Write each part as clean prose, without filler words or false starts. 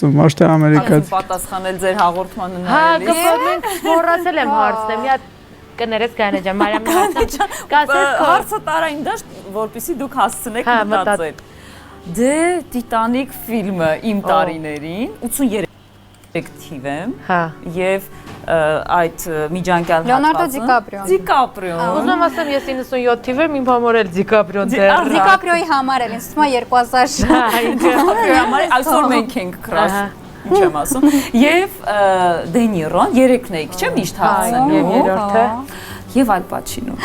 խոսում, ոչ թե ամերիկացի։ Պատասխանել ձեր հաղորդմանը Հա, նայելիս։ կփոփոխենք, մոռացել եմ հարցնել։ Մի հատ կներես Գայանե ջան, Մարիամի հարցը։ Կասես Հարցը տարային դաշտ, որպեսզի դուք հասցնեք մտածել։ Դե Տիտանիկ ֆիլմը իմ տարիներին 83 թիվ եմ։ Հա։ Եվ այդ միջանկյալ Լեոնարդո Դիկապրիոն։ Ուզում ասեմ ես 97 թիվ եմ, իմ համար էլ Դիկապրիոն դեռ։ Դիկապրիոյի համար էլ ինձ թվում է 2000 Դիկապրիոյի համար այսօր մենք ենք crush։ Ինչ եմ ասում։ Եվ Դենիրոն, երեքն էիք, չէ՞ միշտ հարցնում։ Եվ երրորդը։ Եվ Ալ Պաչինոն։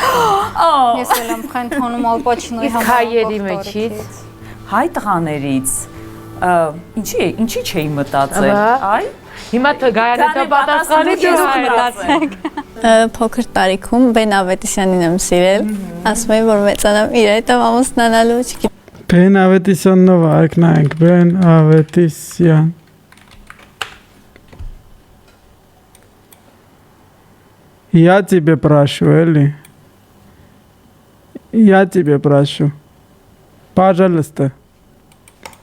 Ես էլ եմ խնդրում Ալ Պաչինոյի համար։ Հայերի մեջից։ Հայ տղաներից ինչի չէի մտածել, այ Հիմա Գայանե դե պատասխանի դու հայրացեք։ Փոքր տարիքում Բեն Ավետիսյանին եմ սիրել, ասում էի որ մեծանամ իր հետ ամուսնանալու չգիտեմ։ Բեն Ավետիսյանով արկնայինք, Բեն Ավետիսյան։ Я тебе прошу, Эли. Я тебе прошу. Пожалуйста.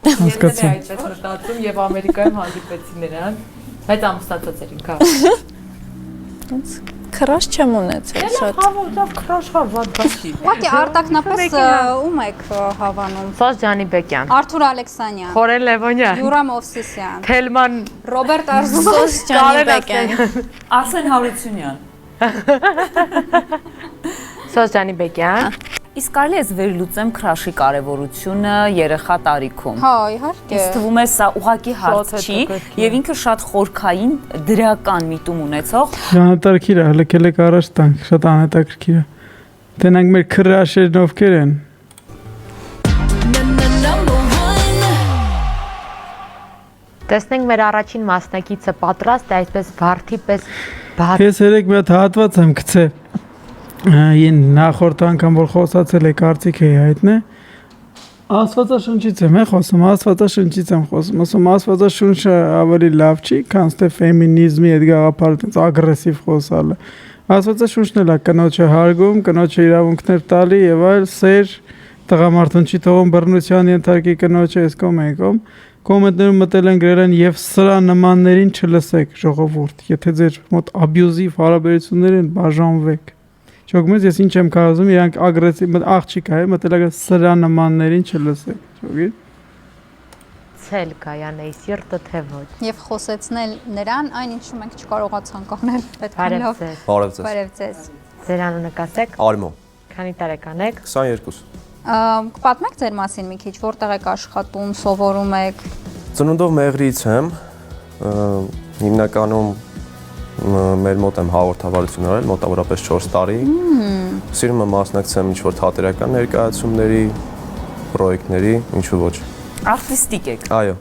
Հասկացա։ Այդպես մտածում եւ Ամերիկայում հանդիպեցի նրան, բայց ամուսնացած էր ինքը։ Քրաշ չեմ ունեցել շատ։ Լավ քրաշ հավատ բացի։ Ուղղակի արտակնապես ում եք հավանում։ Սոս Ջանիբեկյան, Արթուր Ալեքսանյան, Խորեն Լևոնյան, Յուրա Մովսիսյան, Թելման Ռոբերտ Արզուս, Ջանիբեկյան։ Արսեն Հարությունյան։ Սոս Ջանիբեկյան։ Իսկ կարելի է վերլուծեմ քրաշի կարևորությունը երեխա տարիքում։ Հա, իհարկե։ Ինձ թվում է սա ուղղակի հարց չի եւ ինքը շատ խորքային դրական միտում ունեցող։ Անհետաքրքիր է, հլկել եք առաջ տանք, շատ անհետաքրքիր է։ Տենանք մեր քրաշերն ովքեր են։ Տեսնենք մեր առաջին մասնակիցը պատրաստ է այսպես վարդի պես բաց։ Ես երեք մի հատ հատված եմ գցել։ Ին նախորդ անգամ որ խոսացել եք կարծիք էի հայտնե Աստվածաշնչից եմ խոսում, Աստվածաշնչից եմ խոսում, ասում Աստվածաշունչը ավելի լավ չի, քան թե ֆեմինիզմի այդ գաղափարը ագրեսիվ խոսալը։ Աստվածաշունչն էլ է կնոջը հարգում, կնոջը իրավունքներ տալի եւ այլ սեր տղամարդուն չի թողում բռնության ենթարկի կնոջը այս կոմ կոմենտներում մտել են գրել են եւ սրա նմաններին չլսեք ժողովուրդ, եթե ձեր մոտ աբյուզիվ հարաբերություններ են, բաժանվեք։ Չոգմես ես ինչ եմ կարծում, իրանք ագրեսիվ աղջիկ է, մտել սրա նմաններին չլսեք, ճոգի։ Ցել Գայանեի սիրտը թե ոչ։ Եվ խոսեցնել նրան այն ինչու մենք չկարողացանք անել, պետք է լավ։ Բարև ձեզ։ Ձեր անունը կասեք։ Արմո։ Քանի տարեկան եք։ 22։ Կպատմեք ձեր մասին մի քիչ, որտեղ եք աշխատում, սովորում եք։ Ծնունդով Մեղրիից եմ, հիմնականում մեր մոտ եմ հաղորդավարություն արել, մոտավորապես 4 տարի։ Սիրում եմ մասնակցեմ ինչ-որ թատերական ներկայացումների, պրոյեկտների, ինչու ոչ։ Արտիստիկ եք։ Այո,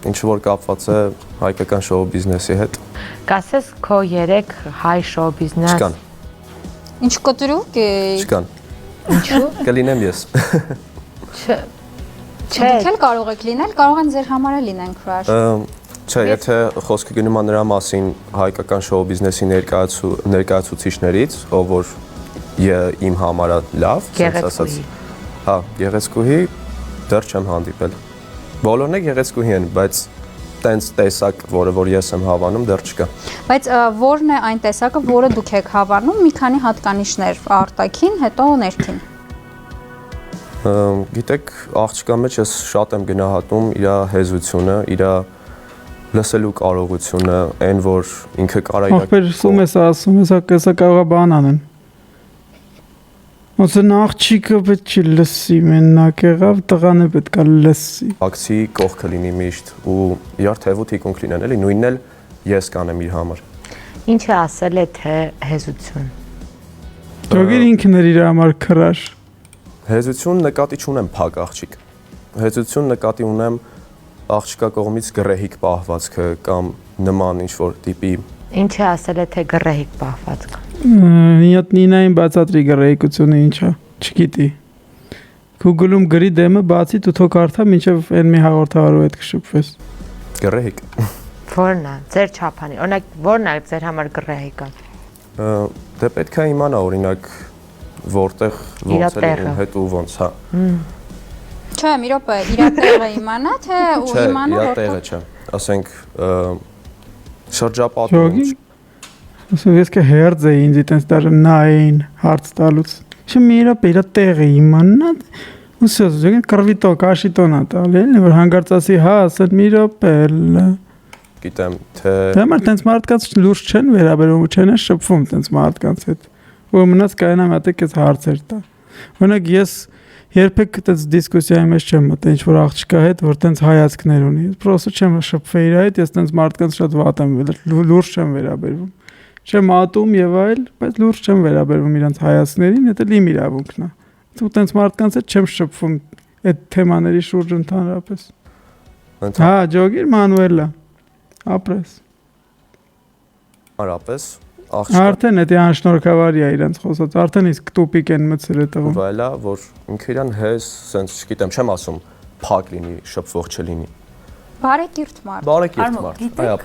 ինչ-որ կապված է հայկական շոու բիզնեսի հետ։ Կասես քո 3 հայ շոու բիզնես։ Չկան։ Ինչ կտրուկ է։ Չկան։ Ինչու։ Կլինեմ ես։ Դուք էլ կարող եք լինել, կարող են ձեր համար էլ լինեն crush։ Չէ, եթե խոսքը գնում է նրա մասին հայկական շոու բիզնեսի ներկայացուցիչներից, ով որ իմ համար լավ, ասած, հա, գեղեցկուհի դեռ չեմ հանդիպել։ Բոլորն էլ գեղեցկուհի են, բայց տենց տեսակ, որը որ ես եմ հավանում, դեռ չկա։ Բայց ո՞րն է այն տեսակը, որը դուք եք հավանում, մի քանի հատկանիշներ արտաքին, հետո ներքին։ Գիտեք, աղջկա մեջ ես շատ եմ գնահատում իր հեզությունը, իր լսելու կարողությունը, այն որ ինքը կարա իր Ախպերսում ես ասում, հեսա կարող է բան անեն։ Ոնց է աղջիկը պետք չի լսի, մենակ եղավ, տղան է պետք է լսի։ Ակցի կողքը լինի միշտ ու իր թևու թիկունք լինեն, էլի նույնն էլ ես կանեմ իր համար։ Ինչ է ասել է թե հեզություն։ Ճոգիր ինքն էր իր համար քրաշ։ Հեզություն նկատի չունեմ փակ աղջիկ։ Հեզություն նկատի ունեմ աղջկա կողմից գրեհիկ պահվածքը կամ նման ինչ-որ տիպի։ Ինչ է ասել է թե գրեհիկ պահվածքը։ Նինային բացատրի գրեհիկությունը ինչ է, չգիտի։ Google-ում գրի դեմը բացի դու թող կարդա, մինչև այն մի հաղորդավարու հետ կշփվես։ Գրեհիկ։ Որն է ձեր չափանի։ Օրինակ, որն է ձեր համար գրեհիկը։ Դե պետք է իմանա օրինակ որտեղ ոնց է ու հետ ու ոնց, հա։ Չէ, մի րոպե, իր տեղը իմանա, թե ու իմանա որտեղ։ Չէ, իր տեղը չէ։ ասենք շրջապատում Ասում ես că հերձ է ինձ այտենց դար նային հարց տալուց Չեմ իրա պերա տեղը իմաննա Ուսը զգեն կրվիտո կաշիտոնա տալել որ հանգարծասի հա ասել մի րոպել գիտեմ թե Դա մար տենց մարդկանց լուրջ չեն վերաբերում չեն շփվում տենց մարդկանց հետ ու մնաց կայանա մտեք այս հարցեր տա Օրինակ ես երբեք այդպես դիսկուսիայի մեջ չեմ մտել ինչ որ աղջկա հետ որ տենց հայացքներ ունի պրոստը չեմ շփվել իր հետ ես տենց մարդկանց շատ վատ եմ լուրջ չեմ վերաբերվում չեմ ատում եւ այլ բայց լուրջ չեմ վերաբերվում իրանց հայացքներին դա իմ իրավունքն է ու տենց մարդկանց հետ չեմ շփվում այդ թեմաների շուրջ ընդհանրապես Հա ջոգիր Մանուելա ապրես Արապես Արդեն դա անշնորհքավարի է իրենց խոսած արդեն իսկ տուպիկ են մցել է տվում Վայլա որ ինքը իրան հես sense չգիտեմ չեմ ասում փակ լինի շփվող չլինի Բարեկիրթ մարդ Բարեկիրթ մարդ Գիտեք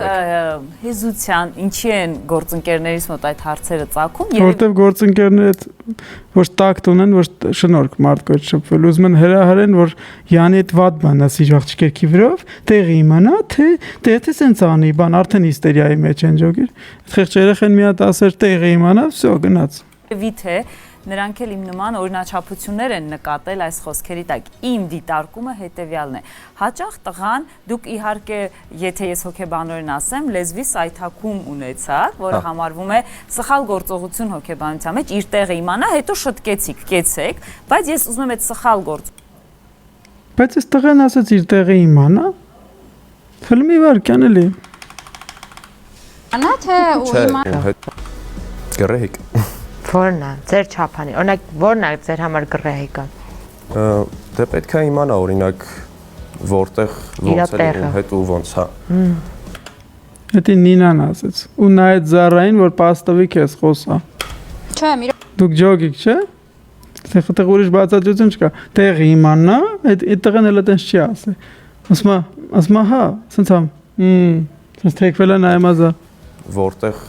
հեզության ինչի են գործընկերներից մոտ այդ հարցերը ծագում Որտեվ գործընկերները ոչ տակտ ունեն ոչ շնորհք մարդկոց շփվել ուզում են հրահրեն որ յանի այդ վատ բան ասի աղջիկի վրով տեղի իմանա թե սենց անի բան արդեն հիստերիայի մեջ են ջոգիր այդ խեղճ երեխեն մի հատ ասեր տեղի իմանա վсё գնաց Վիթե նրանք էլ իմ նման օրինաչափություններ են նկատել այս խոսքերի տակ։ Իմ դիտարկումը հետևյալն է։ Հաճախ տղան դուք իհարկե, եթե ես հոգեբանորեն ասեմ, լեզվի սայթակում ունեցաք, որը համարվում է սխալ գործողություն հոգեբանության մեջ, իր տեղը իմանա, հետո շտկեցիք, կեցեք, բայց ես ուզում եմ այդ սխալ գործողությունը։ Բայց այս տղան ասաց իր տեղը իմանա։ Ֆիլմի վարքան էլի։ Անա թե ու իմանա։ Գրեհիկ։ Որն է ձեր չափանի օրինակ որն է ձեր համար գրեհիկը Դե պետք է իմանա օրինակ որտեղ ոնց է հետ ու ոնց հա Դա Նինան ասաց ու նայեց Զարային որ պաստավի քեզ խոսա Չէ մի Դուք ջոգիկ չէ Տեղ ուրիշ բացատրություն չկա տեղը իմանա այդ տղան էլ այդպես չի ասել ասма հա սենց համ սենց թեքվել է նայմազա որտեղ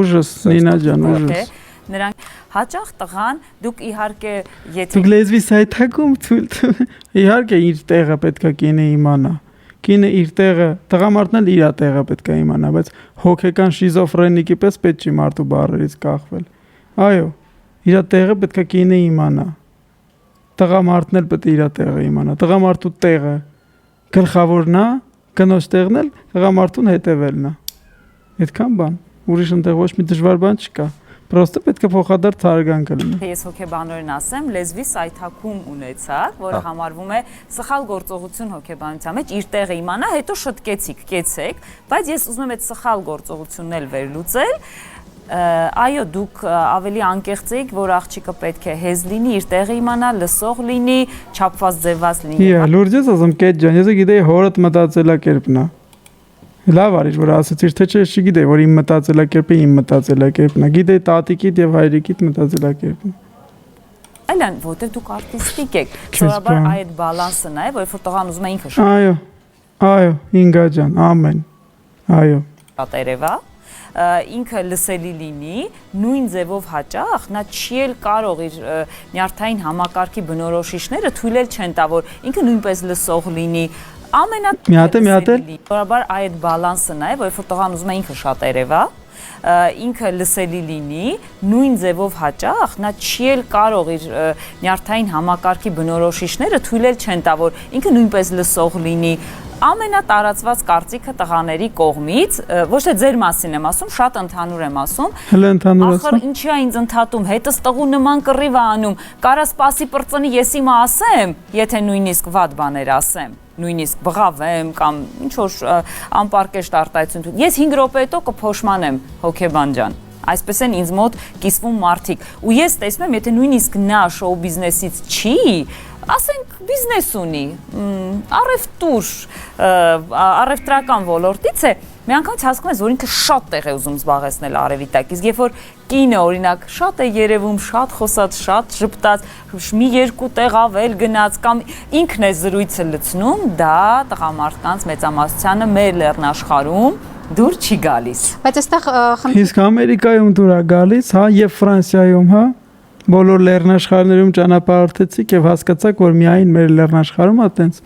Ուժս Նինա ջան ուժս Նրանք հաճախ տղան դուք իհարկե եթե Դուք լեզվի սայթակում իհարկե իր տեղը պետքա կինը իմանա Կինը իր տեղը տղամարդն էլ իր տեղը պետքա իմանա բայց հոգեկան շիզոֆրենիկի պես պետք չի մարդու բառերից կախվել Այո իր տեղը պետքա կինը իմանա Տղամարդն էլ պետք է իր տեղը իմանա տղամարդու տեղը գլխավորն է կնոջ տեղն էլ տղամարդուն հետևելն է Այդքան բան ուրիշ ընտեղ ոչ մի դժվար բան չկա Պրոստը պետք է փոխադարձ հարգանք լինի։ Ես հոգեբանորեն ասեմ, լեզվի սայթակում ունեցաք, որը համարվում է սխալ գործողություն հոգեբանության մեջ, իր տեղը իմանա, հետո շտկեցիք, կեցեք, բայց ես ուզում եմ այդ սխալ գործողությունն էլ վերլուծել։ Այո, դուք ավելի անկեղծ եք, որ աղջիկը պետք է հեզ լինի, իր տեղը իմանա, լսող լինի, չափված ձևված լինի։ Լուրջ ես ասում, Կետ ջան, ես գիտեի հորդ մտածելակերպն է։ Լավ արիր, որ ասացիր, թե չէ, չգիտեի, որ իմ մտածելակերպը իմ մտածելակերպն է, գիտեի տատիկիդ եւ հայրիկիդ մտածելակերպն։ Այլն, որտեղ դուք արտիստիկ եք, սովորաբար այդ բալանսն է, որ տղան ուզում է ինքը Այո, Ինգա ջան, ամեն։ Այո։ Շատ երևա, ինքը լսելի լինի, նույն ձևով հաճախ, նա չի էլ կարող իր նյարդային համակարգի բնորոշիչները թույլ չեն տա, որ ինքը նույնպես լսող լինի, Սովորաբար այդ բալանսն է, որ տղան ուզում է ինքը շատ երևա, ինքը լսելի լինի, նույն ձևով հաճախ, նա չի էլ կարող իր նյարդային համակարգի բնորոշիչները թույլ չեն տա, որ ինքը նույնպես լսող լինի, ամենատարածված կարծիքը տղաների կողմից, ոչ թե ձեր մասին եմ ասում, շատ ընդհանուր եմ ասում, ախր ինչի է ինձ ընդհատում, հետս տղու նման կռիվ է անում, կարա սպասի պրծնի ես իմը ասեմ, եթե նույնիսկ վատ բաներ ասեմ, նույնիսկ բղավեմ կամ ինչ-որ անպարկեշտ արտահայտություն, ես 5 րոպե հետո կփոշմանեմ հոգեբան ջան, այսպես են ինձ մոտ կիսվում մարդիկ, ու ես տեսնում եմ, եթե նույնիսկ նա շոու բիզնեսից չի, ասենք բիզնես ունի, առևտրական ոլորտից է, մի անգամից հասկանում ես, որ ինքը շատ տեղ է ուզում զբաղեցնել արևի տակ, իսկ երբ որ կինը օրինակ շատ է երևում, շատ խոսած, շատ ժպտած, մի երկու տեղ ավել գնաց կամ ինքն է զրույցը լցնում, դա տղամարդկանց մեծամասնությանը մեր լեռնաշխարհում դուր չի գալիս։ Բայց այստեղ Իսկ Ամերիկայում դուր է գալիս, հա, եւ Ֆրանսիայում, հա, բոլոր լեռնաշխարհներում ճանապարհորդեցիք եւ հասկացաք, որ միայն մեր լեռնաշխարհում է տենց։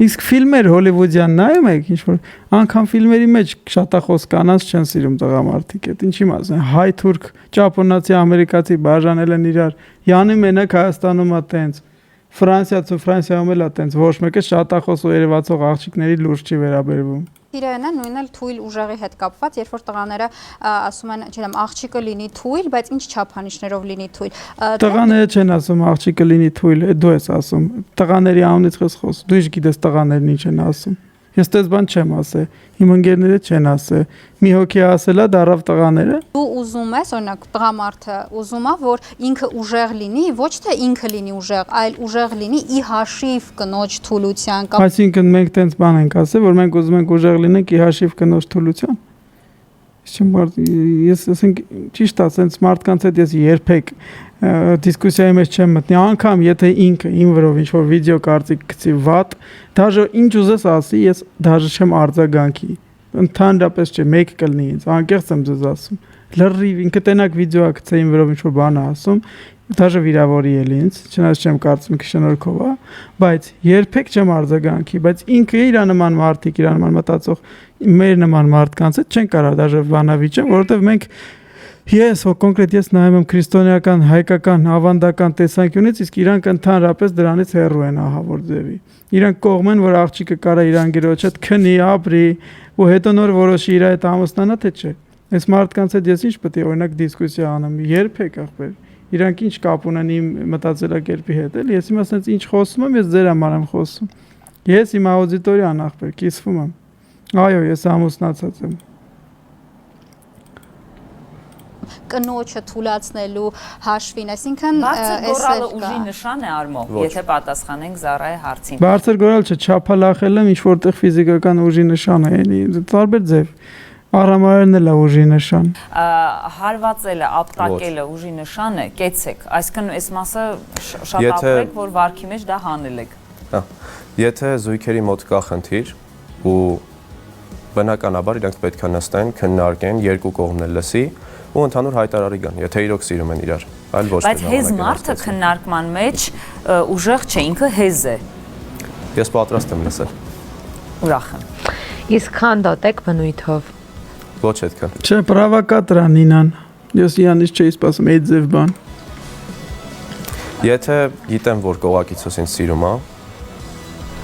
Իսկ ֆիլմեր հոլիվուդյան նայում եք, ինչ որ անգամ ֆիլմերի մեջ շատախոս կանանց չեն սիրում տղամարդիկ, այդ ինչի մասն է, հայ, թուրք, ճապոնացի, ամերիկացի բաժանել են իրար։ Յանի մենակ Հայաստանում է տենց։ Ֆրանսիայում էլ է տենց, ոչ մեկը շատախոս ու երևացող աղջիկների լուրջ չի վերաբերվում։ Իրենը նույնն էլ թույլ ուժեղի հետ կապված, երբ որ տղաները ասում են, չգիտեմ, աղջիկը լինի թույլ, բայց ինչ չափանիշներով լինի թույլ։ Տղաները չեն ասում աղջիկը լինի թույլ, դու ես ասում։ Տղաների անունից ես խոսում։ Դու ինչ գիտես տղաներն ինչ են ասում։ Ես դες բան չեմ ասել։ Իմ ընկերները չեն ասել։ Մի հոգի ասելա դարավ տղաները։ Դու ուզում ես, օրինակ, տղամարդը ուզում է, որ ինքը ուժեղ լինի, ոչ թե ինքը լինի ուժեղ, այլ ուժեղ լինի ի հաշիվ կնոջ թուլության կամ Այսինքն մենք տենց բան ենք ասել, որ մենք ուզում ենք ուժեղ լինենք ի հաշիվ կնոջ թուլության։ Ես ասենք ճիշտ ասենց մարդկանց հետ ես երբեք դիսկուսիայի մեջ չեմ մտնի, անգամ եթե ինքը իմ վրով ինչ-որ վիդեո կարծիք գցի վատ, դաժե ինչ ուզես ասի, ես դաժե չեմ արձագանքի, ընդհանրապես չէ, մեկ կլինի ինձ, անկեղծ եմ ձեզ ասում, լրիվ ինքը տենակ վիդեո գցե իմ վրով ինչ-որ բան ասում, դաժե վիրավորի էլ ինձ, չնայած չեմ կարծում ինքը շնորհքով է, բայց երբեք չեմ արձագանքի, բայց ինքը իր նման մարդիկ, իր նման մտածող մեր նման մարդկանց հետ չեն կարող դաժե վանավիճեմ, որովհետև մենք Ես կոնկրետ ես նայում եմ քրիստոնեական, հայկական, ավանդական տեսանկյունից, իսկ իրանք ընդհանրապես դրանից հեռու են ահավոր ձևի։ Իրանք կողմեն, որ աղջիկը կարա իր անգերոջ հետ քնի, ապրի, ու հետո նոր որոշի իր հետ ամուսնանա, թե չէ։ Այս մարդկանց հետ ես ինչ պետք է օրինակ դիսկուսիա անեմ, երբեք ախպեր։ Իրանք ինչ կապ ունեն իմ մտածելակերպի հետ, էլ ես հիմա ասենց ինչ խոսում եմ, ես ձեր համար եմ խոսում։ Ես իմ աուդիտորիան ախպեր, կիսվում եմ։ Այո, ես ամուսնացած եմ։ կնոջը թուլացնելու հաշվին, այսինքն Բարձր գորալը ուժի նշան է Արմո, եթե պատասխանենք Զարայի հարցին։ Բարձր գորալ չէ, չափալախելը ինչ որտեղ ֆիզիկական ուժի նշան է, տարբեր ձև։ Արամարերն էլ է ուժի նշան։ Հարվածելը, ապտակելը ուժի նշան է, կեցեք, այսինքն այս մասը շատ ապրեք, որ վարքի մեջ դա հանել եք։ Եթե զույգերի մոտ կա խնդիր ու բնականաբար իրենք պետք է նստեն, քննարկեն, երկու կողմն էլ լսի ու ընդհանուր հայտարարի գան, եթե իրոք սիրում են իրար, այլ ոչ թե։ Բայց հեզ մարդը քննարկման մեջ ուժեղ չէ, ինքը հեզ է։ Ես պատրաստ եմ լսել։ Ուրախ եմ։ Իսկ քանդոտ եք բնույթով։ Ոչ այդքան։ Չէ, պրովոկատոր է Նինան։ Ես իրանից չէի սպասում այդ ձև բան։ Եթե գիտեմ, որ կողակիցս ինձ սիրում է,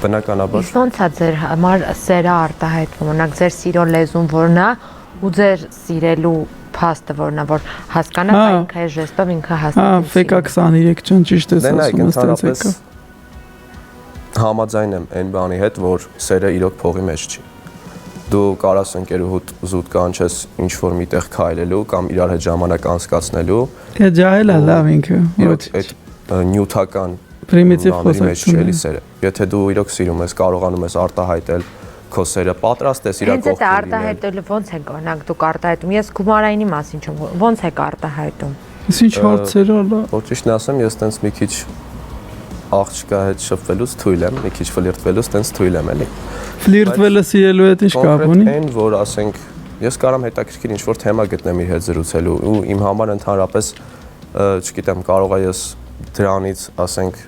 բնականաբար։ Իսկ ո՞նց է ձեր համար սերը արտահայտվում, օրինակ ձեր սիրո լեզուն որն է ու ձեր սիրելու փաստը որն է, որ հասկանա ինքը այս ժեստով ինքը հաստատում։ Ֆեկա 23 ջան, ճիշտ ես ասում, ընդհանրապես համաձայն եմ այն բանի հետ, որ սերը իրոք փողի մեջ չի։ Դու կարաս ընկերուհուդ զուտ կանչես ինչ-որ միտեղ քայլելու կամ իրար հետ ժամանակ անցկացնելու։ Է ջահել է լավ ինքը։ Այդ նյութական պրիմիտիվ խոսակցություն է սերը։ Եթե դու իրոք սիրում ես, կարողանում ես արտահայտել քո սերը, պատրաստ ես իրար կողքին։ Հենց այդ արտահայտելը ո՞նց եք օրինակ դուք արտահայտում։ Ես գումարայինի մասին չեմ, ո՞նց եք արտահայտում։ Ես ինչ հարցեր ալա։ Որ ճիշտն ասեմ, ես տենց մի քիչ աղջկա հետ շփվելուց թույլ եմ, մի քիչ ֆլիրտվելուց տենց թույլ եմ էլի։ Ֆլիրտվելը սիրելու հետ ինչ կապ ունի։ Այն որ ասենք, ես կարամ հետաքրքիր ինչ-որ թեմա գտնեմ իր հետ զրուցելու ու իմ համար ընդհանրապես, չգիտեմ, կարող է ես դրանից, ասենք,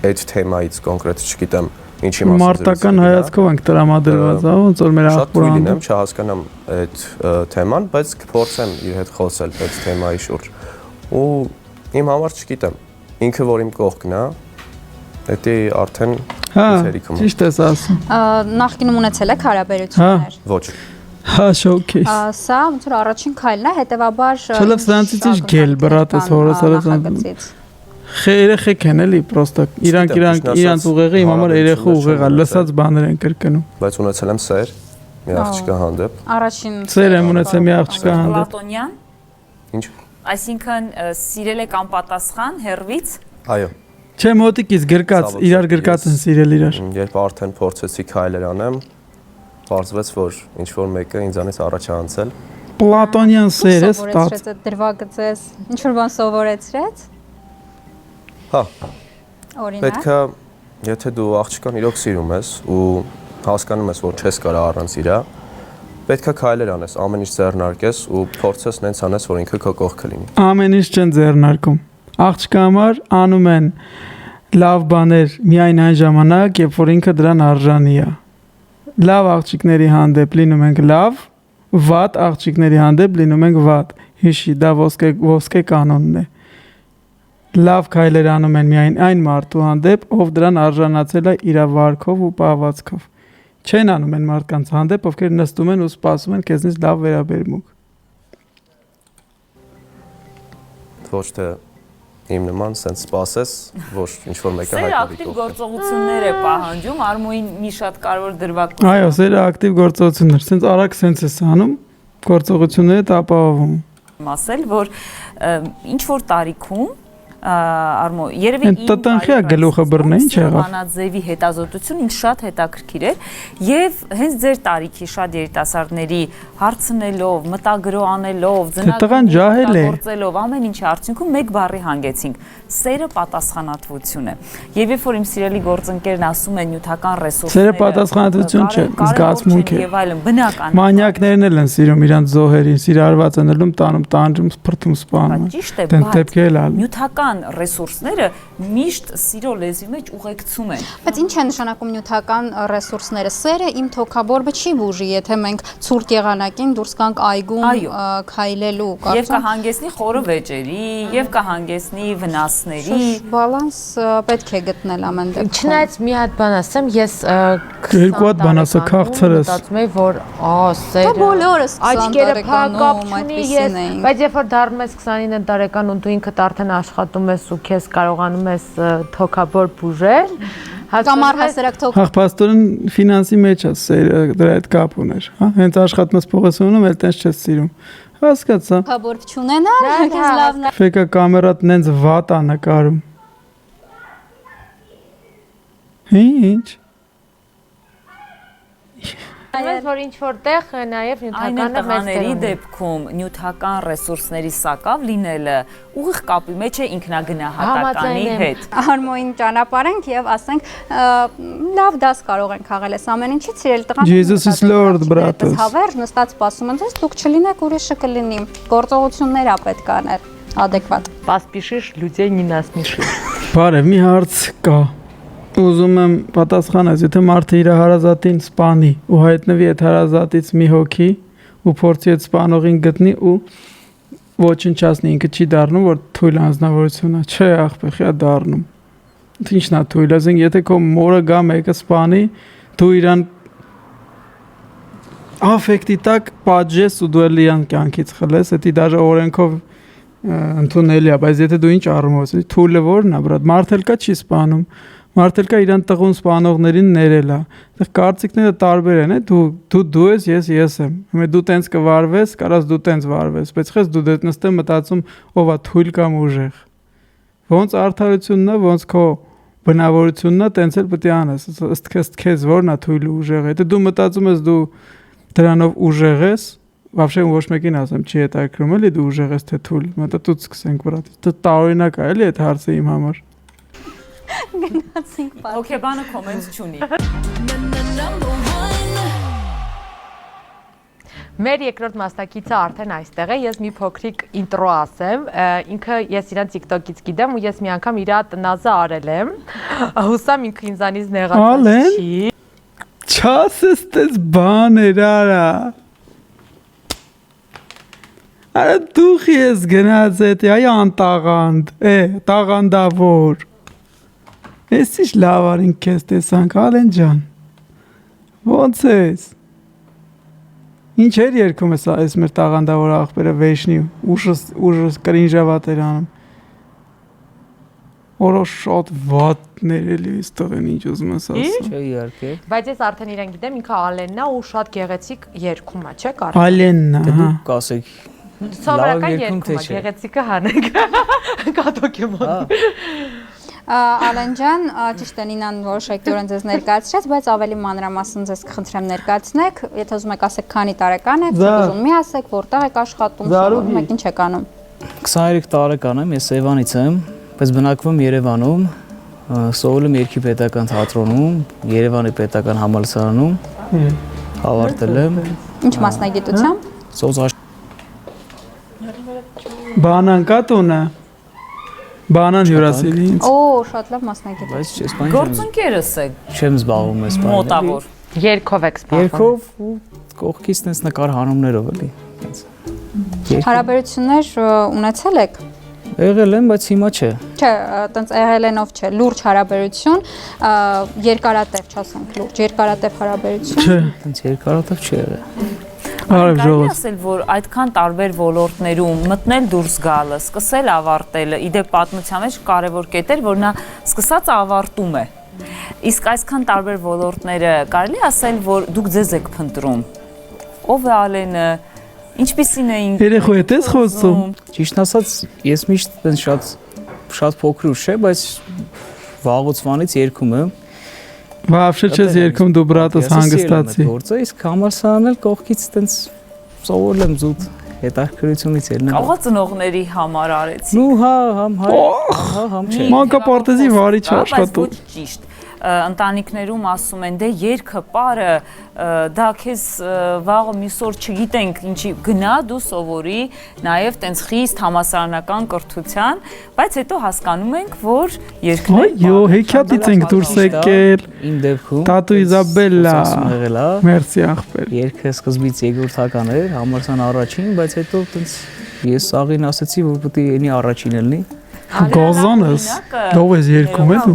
այդ թեմայից կոնկրետ, չգիտեմ, ինչի մասին մարտական հայացքով ենք տրամադրված, ոնց որ մեր աղբորը լինեմ, չհասկանամ այդ թեման, բայց կփորձեմ իր հետ խոսել այդ թեմայի շուրջ։ Ու իմ համար չգիտեմ, ինքը որ իմ կողքն է, դա արդեն իթերիկում։ Ճիշտ ես ասում։ Նախկինում ունեցել եք հարաբերություններ։ Ոչ։ Հա, շոկեյս։ Սա ոնց որ առաջին քայլն է, հետեւաբար Չլավ սրանցից ինչ գել բրատես հորացած Երեխեք են էլի, պրոստը իրանց ուղեղը իմ համար երեխու ուղեղ է, լսած բաներ են կրկնում։ Բայց ունեցել եմ սեր, մի աղջկա հանդեպ։ Առաջին սեր եմ ունեցել մի աղջկա հանդեպ։ Պլատոնյան։ Ինչ։ Այսինքն սիրել եք անպատասխան հերվից։ Այո։ Չէ, մոտիկից գրկած, իրար գրկած են սիրել իրար։ Երբ արդեն փորձեցի քայլեր անեմ, պարզվեց, որ ինչ որ մեկը ինձանից առաջ է անցել։ Պլատոնյան սեր է ստաց։ Դրվագծես, ինչ որ բան սովորեցրեց։ Հա։ Օրինակ։ Պետք է, եթե դու աղջկան իրոք սիրում ես ու հասկանում ես, որ չես կարող առանց իրա, պետք է քայլեր անես, ամեն ինչ ձեռնարկես ու փորձես նենց անես, որ ինքը քո կողքը լինի։ Ամեն ինչ չեն ձեռնարկում։ Աղջկա համար անում են լավ բաներ միայն այն ժամանակ, երբ որ ինքը դրան արժանի է։ Լավ աղջիկների հանդեպ լինում ենք լավ, վատ աղջիկների հանդեպ լինում ենք վատ։ Հիշի, դա ոսկե կանոնն է։ Լավ քայլեր անում են միայն այն մարդու հանդեպ, ով դրան արժանացել է իր վարքով ու պահվածքով։ Չեն անում են մարդկանց հանդեպ, ովքեր նստում են ու սպասում են քեզնից լավ վերաբերմունք։ Ոչ թե իմ նման սենց սպասես, որ ինչ-որ մեկը Սերը հայտնվի ակտիվ գործողություններ է պահանջում, Արմոյին մի շատ կարևոր դրվագ։ Այո, սերը ակտիվ գործողություններ, սենց արագ սենց ես անում, գործողությունները ապահովում։ Ասել, որ ինչ որ տարիքում Արմո, երևի ՏՏՆԽ-ի գլուխը բռնե, ինչ եղավ։ Մանաձևի հետազոտություն ինձ շատ հետաքրքիր էր եւ հենց ձեր տարիքի շատ երիտասարդների հարցնելով, մտագրո անելով, գործելով, ամեն ինչի արդյունքում մեկ բառի հանգեցինք՝ սերը պատասխանատվություն է։ Եվ երբ որ իմ սիրելի գործընկերն ասում է նյութական ռեսուրսները, սերը պատասխանատվություն չէ, զգացմունք է։ Եվ այլն, բնական։ Մանյակներն էլ են սիրում իրանց զոհերին, սիրարված են ելում, տանում, տանջում, սփռթում, սպանում։ Ճիշտ է, բայց նյութական ռեսուրսները միշտ սիրո լեզվի մեջ ուղեկցում են։ Բայց ինչ է նշանակում նյութական ռեսուրսները։ Սերը իմ թոքաբորբը չի բուժի, եթե մենք ցուրտ եղանակին դուրս գանք այգում քայլելու, Եվ կհանգեցնի խորը վեճերի, եւ կհանգեցնի վնասների։ Բալանս պետք է գտնել ամեն դեպքում։ Չնայած մի հատ բան ասեմ, ես երկու հատ բան ասա, քաղցրես։ Մտածում եմ, որ սերը բոլորս 20 աչքերը փակապ չունի, այդպեսին էին։ բայց երբ որ դառնում ես 29 տարեկան ու դու ինքդ արդեն աշխատում ես ու քեզ կարողանում ես թոքաբոր բուժել, Կամ առհասարակ թոք։ Հա, փաստորեն ֆինանսի մեջ է սերը դրա հետ կապ ուներ, հա։ Հենց աշխատում ես փողես ունում, էլ տենց չես սիրում։ Հասկացա։ Թոքաբորբ չունենալ, քեզ լավն է։ Ֆեկա կամերատ նենց վատ է նկարում։ Ինչ։ Այս որ ինչ որտեղ նաև նյութականը տղաների դեպքում նյութական ռեսուրսների սակավ լինելը ուղիղ կապի մեջ է ինքնագնահատականի հետ։ Արմոյին ճանապարհենք եւ ասենք լավ դաս կարող ենք խաղալ այս ամեն ինչից, սիրել տղան։ Jesus is Lord, բրատս։ Հավեր նստած սպասում են, դուք չլինեք, ուրիշը կլինի։ Գործողություններ է պետք անել adekvat։ Поспешишь, людей не насмешишь։ Բարև, մի հարց կա։ Ուզում եմ պատասխանես, եթե մարդը իր հարազատին սպանի ու հայտնվի այդ հարազատից մի հոգի ու փորձի այդ սպանողին գտնի ու ոչնչացնի, ինքը չի դառնում, որ թույլ անձնավորություն է, չէ, աղբեխի է դառնում։ Ինչն է թույլ, ասենք, եթե քո մորը գա մեկը սպանի, դու իրան աֆեկտի տակ պատժես ու դու էլ իրան կյանքից խլես, դա դաժե օրենքով ընդունելի է, բայց եթե դու ինչ առումով ես, թույլը ո՞րն է, բրատ, մարդը կա չի սպանում։ Մարդել կա իրան տղուն սպանողներին ներել է։ Այդտեղ կարծիքները տարբեր են, դու ես, ես եմ։ Հիմա դու տենց կվարվես, կարաս դու տենց վարվես, բայց խես դու դեռ նստեմ մտածում ով է թույլ կամ ուժեղ։ Ոնց արդարությունն է, ոնց քո բնավորությունն է, տենց էլ պետք է անես։ Ըստ քեզ ո՞րն է թույլը ուժեղը։ Եթե դու մտածում ես դու դրանով ուժեղ ես, вообще ոչ մեկին ասեմ, չի հետաքրում էլի դու ուժեղ ես թե թույլ։ Մտածու սկսենք վրատ։ Դա տարօրինակ է էլի այդ հարցը իմ համար։ Գնացինք պա։ Հոկեբանը կոմենտ չունի։ Մեր երկրորդ մասնակիցը արդեն այստեղ է, ես մի փոքրիկ ինտրո ասեմ, ինքը ես իրան TikTok-ից գիտեմ ու ես մի անգամ իր տնազը արել եմ, հուսամ ինքը ինձանից նեղացած չի։ Չասես տես բաներ արա։ Արա դուխ ես գնաց էդ, այ անտաղանդ, տաղանդավոր։ Ես ինչ լավ արինք քեզ տեսանք, Ալեն ջան։ Ոնց ես։ Ինչ էր երգում այս մեր տաղանդավոր աղբերը վեշնի, ուժս կրինժավատ էր անում։ Որոշ շատ վատներ էլի ստողեն ինչ ուզում ես ասում։ Չէ, իհարկե։ Բայց ես արդեն իրեն գիտեմ, ինքը Ալենն է ու շատ գեղեցիկ երգում է, չէ՞ կարող։ Ալենն է, Դե հա։ դուք կասեք Սովորական երգում է, գեղեցիկը հանեք։ Կատոկ եմ անում։ Ալեն ջան, ճիշտ է Նինան որոշակյորեն ձեզ ներկայացրեց, բայց ավելի մանրամասն ձեզ կխնդրեմ ներկայացնեք, եթե ուզում եք ասեք քանի տարեկան եք, ուզում մի ասեք, որտեղ եք աշխատում, սովորում եք, ինչ եք անում։ 23 տարեկան եմ, ես Սևանից եմ, բայց բնակվում Երևանում, սովորել եմ Երգի պետական թատրոնում, Երևանի պետական համալսարանում, ավարտել եմ։ Ինչ մասնագիտությամբ։ Սոցիալ Բանանկա տունը։ Բանան հյուրասիրի ինձ։ Օ, շատ լավ մասնագետ։ Բայց ես բան Գործընկերս է չեմ զբաղվում այս բանը։ մոտավոր։ Երկով եք սպասում։ Երկով ու կողքից տես նկար հանումներով էլի։ Հարաբերություններ ունեցել եք։ Եղել եմ, բայց հիմա չէ։ Չէ, տենց եղել են ով չէ, լուրջ հարաբերություն, երկարատև չասենք լուրջ, երկարատև հարաբերություն։ Չէ։ Տենց երկարատև չի եղել։ Արև Կարելի ժողով։ ասել, որ այդքան տարբեր ոլորտներում մտնել դուրս գալը, սկսել ավարտելը, իդեպ պատմության մեջ կարևոր կետ էր, որ նա սկսած ավարտում է։ Իսկ այսքան տարբեր ոլորտները կարելի ասել, որ դուք ձեզ եք փնտրում։ Ով է Ալենը, ինչպիսին էին։ Երեխու հետ ես խոսում։ Ճիշտ ասած, ես միշտ տենց շատ փոքր ուշ չէ, բայց վաղուց երգում եմ։ Вообще չես երգում դու բրատս հանգստացի։ Գործը իսկ համալսարանն էլ կողքից տենց սովորել եմ զուտ հետաքրքրությունից ելնել։ Կողա ծնողների համար արեցի։ Նու համ չէ։ Մանկապարտեզի վարիչ աշխատում։ Ոչ ճիշտ։ Ընտանիքներում ասում են դե երգը պարը դա քեզ վաղը մյուս օր չգիտենք ինչի գնա դու սովորի նաև տենց խիստ համասարանական կրթության, բայց հետո հասկանում ենք, որ երգները Այո, հեքիաթից ենք դուրս եկել։ Իմ դեպքում Տատու Իզաբելլա։ եղել է։ Մերսի ախպեր։ Երգը սկզբից երկրորդական էր, համալսարան առաջին, բայց հետո տենց ես աղին ասացի, որ պետք է ինի առաջին լինի։ Գոզոնս դով ես երգում ես ու։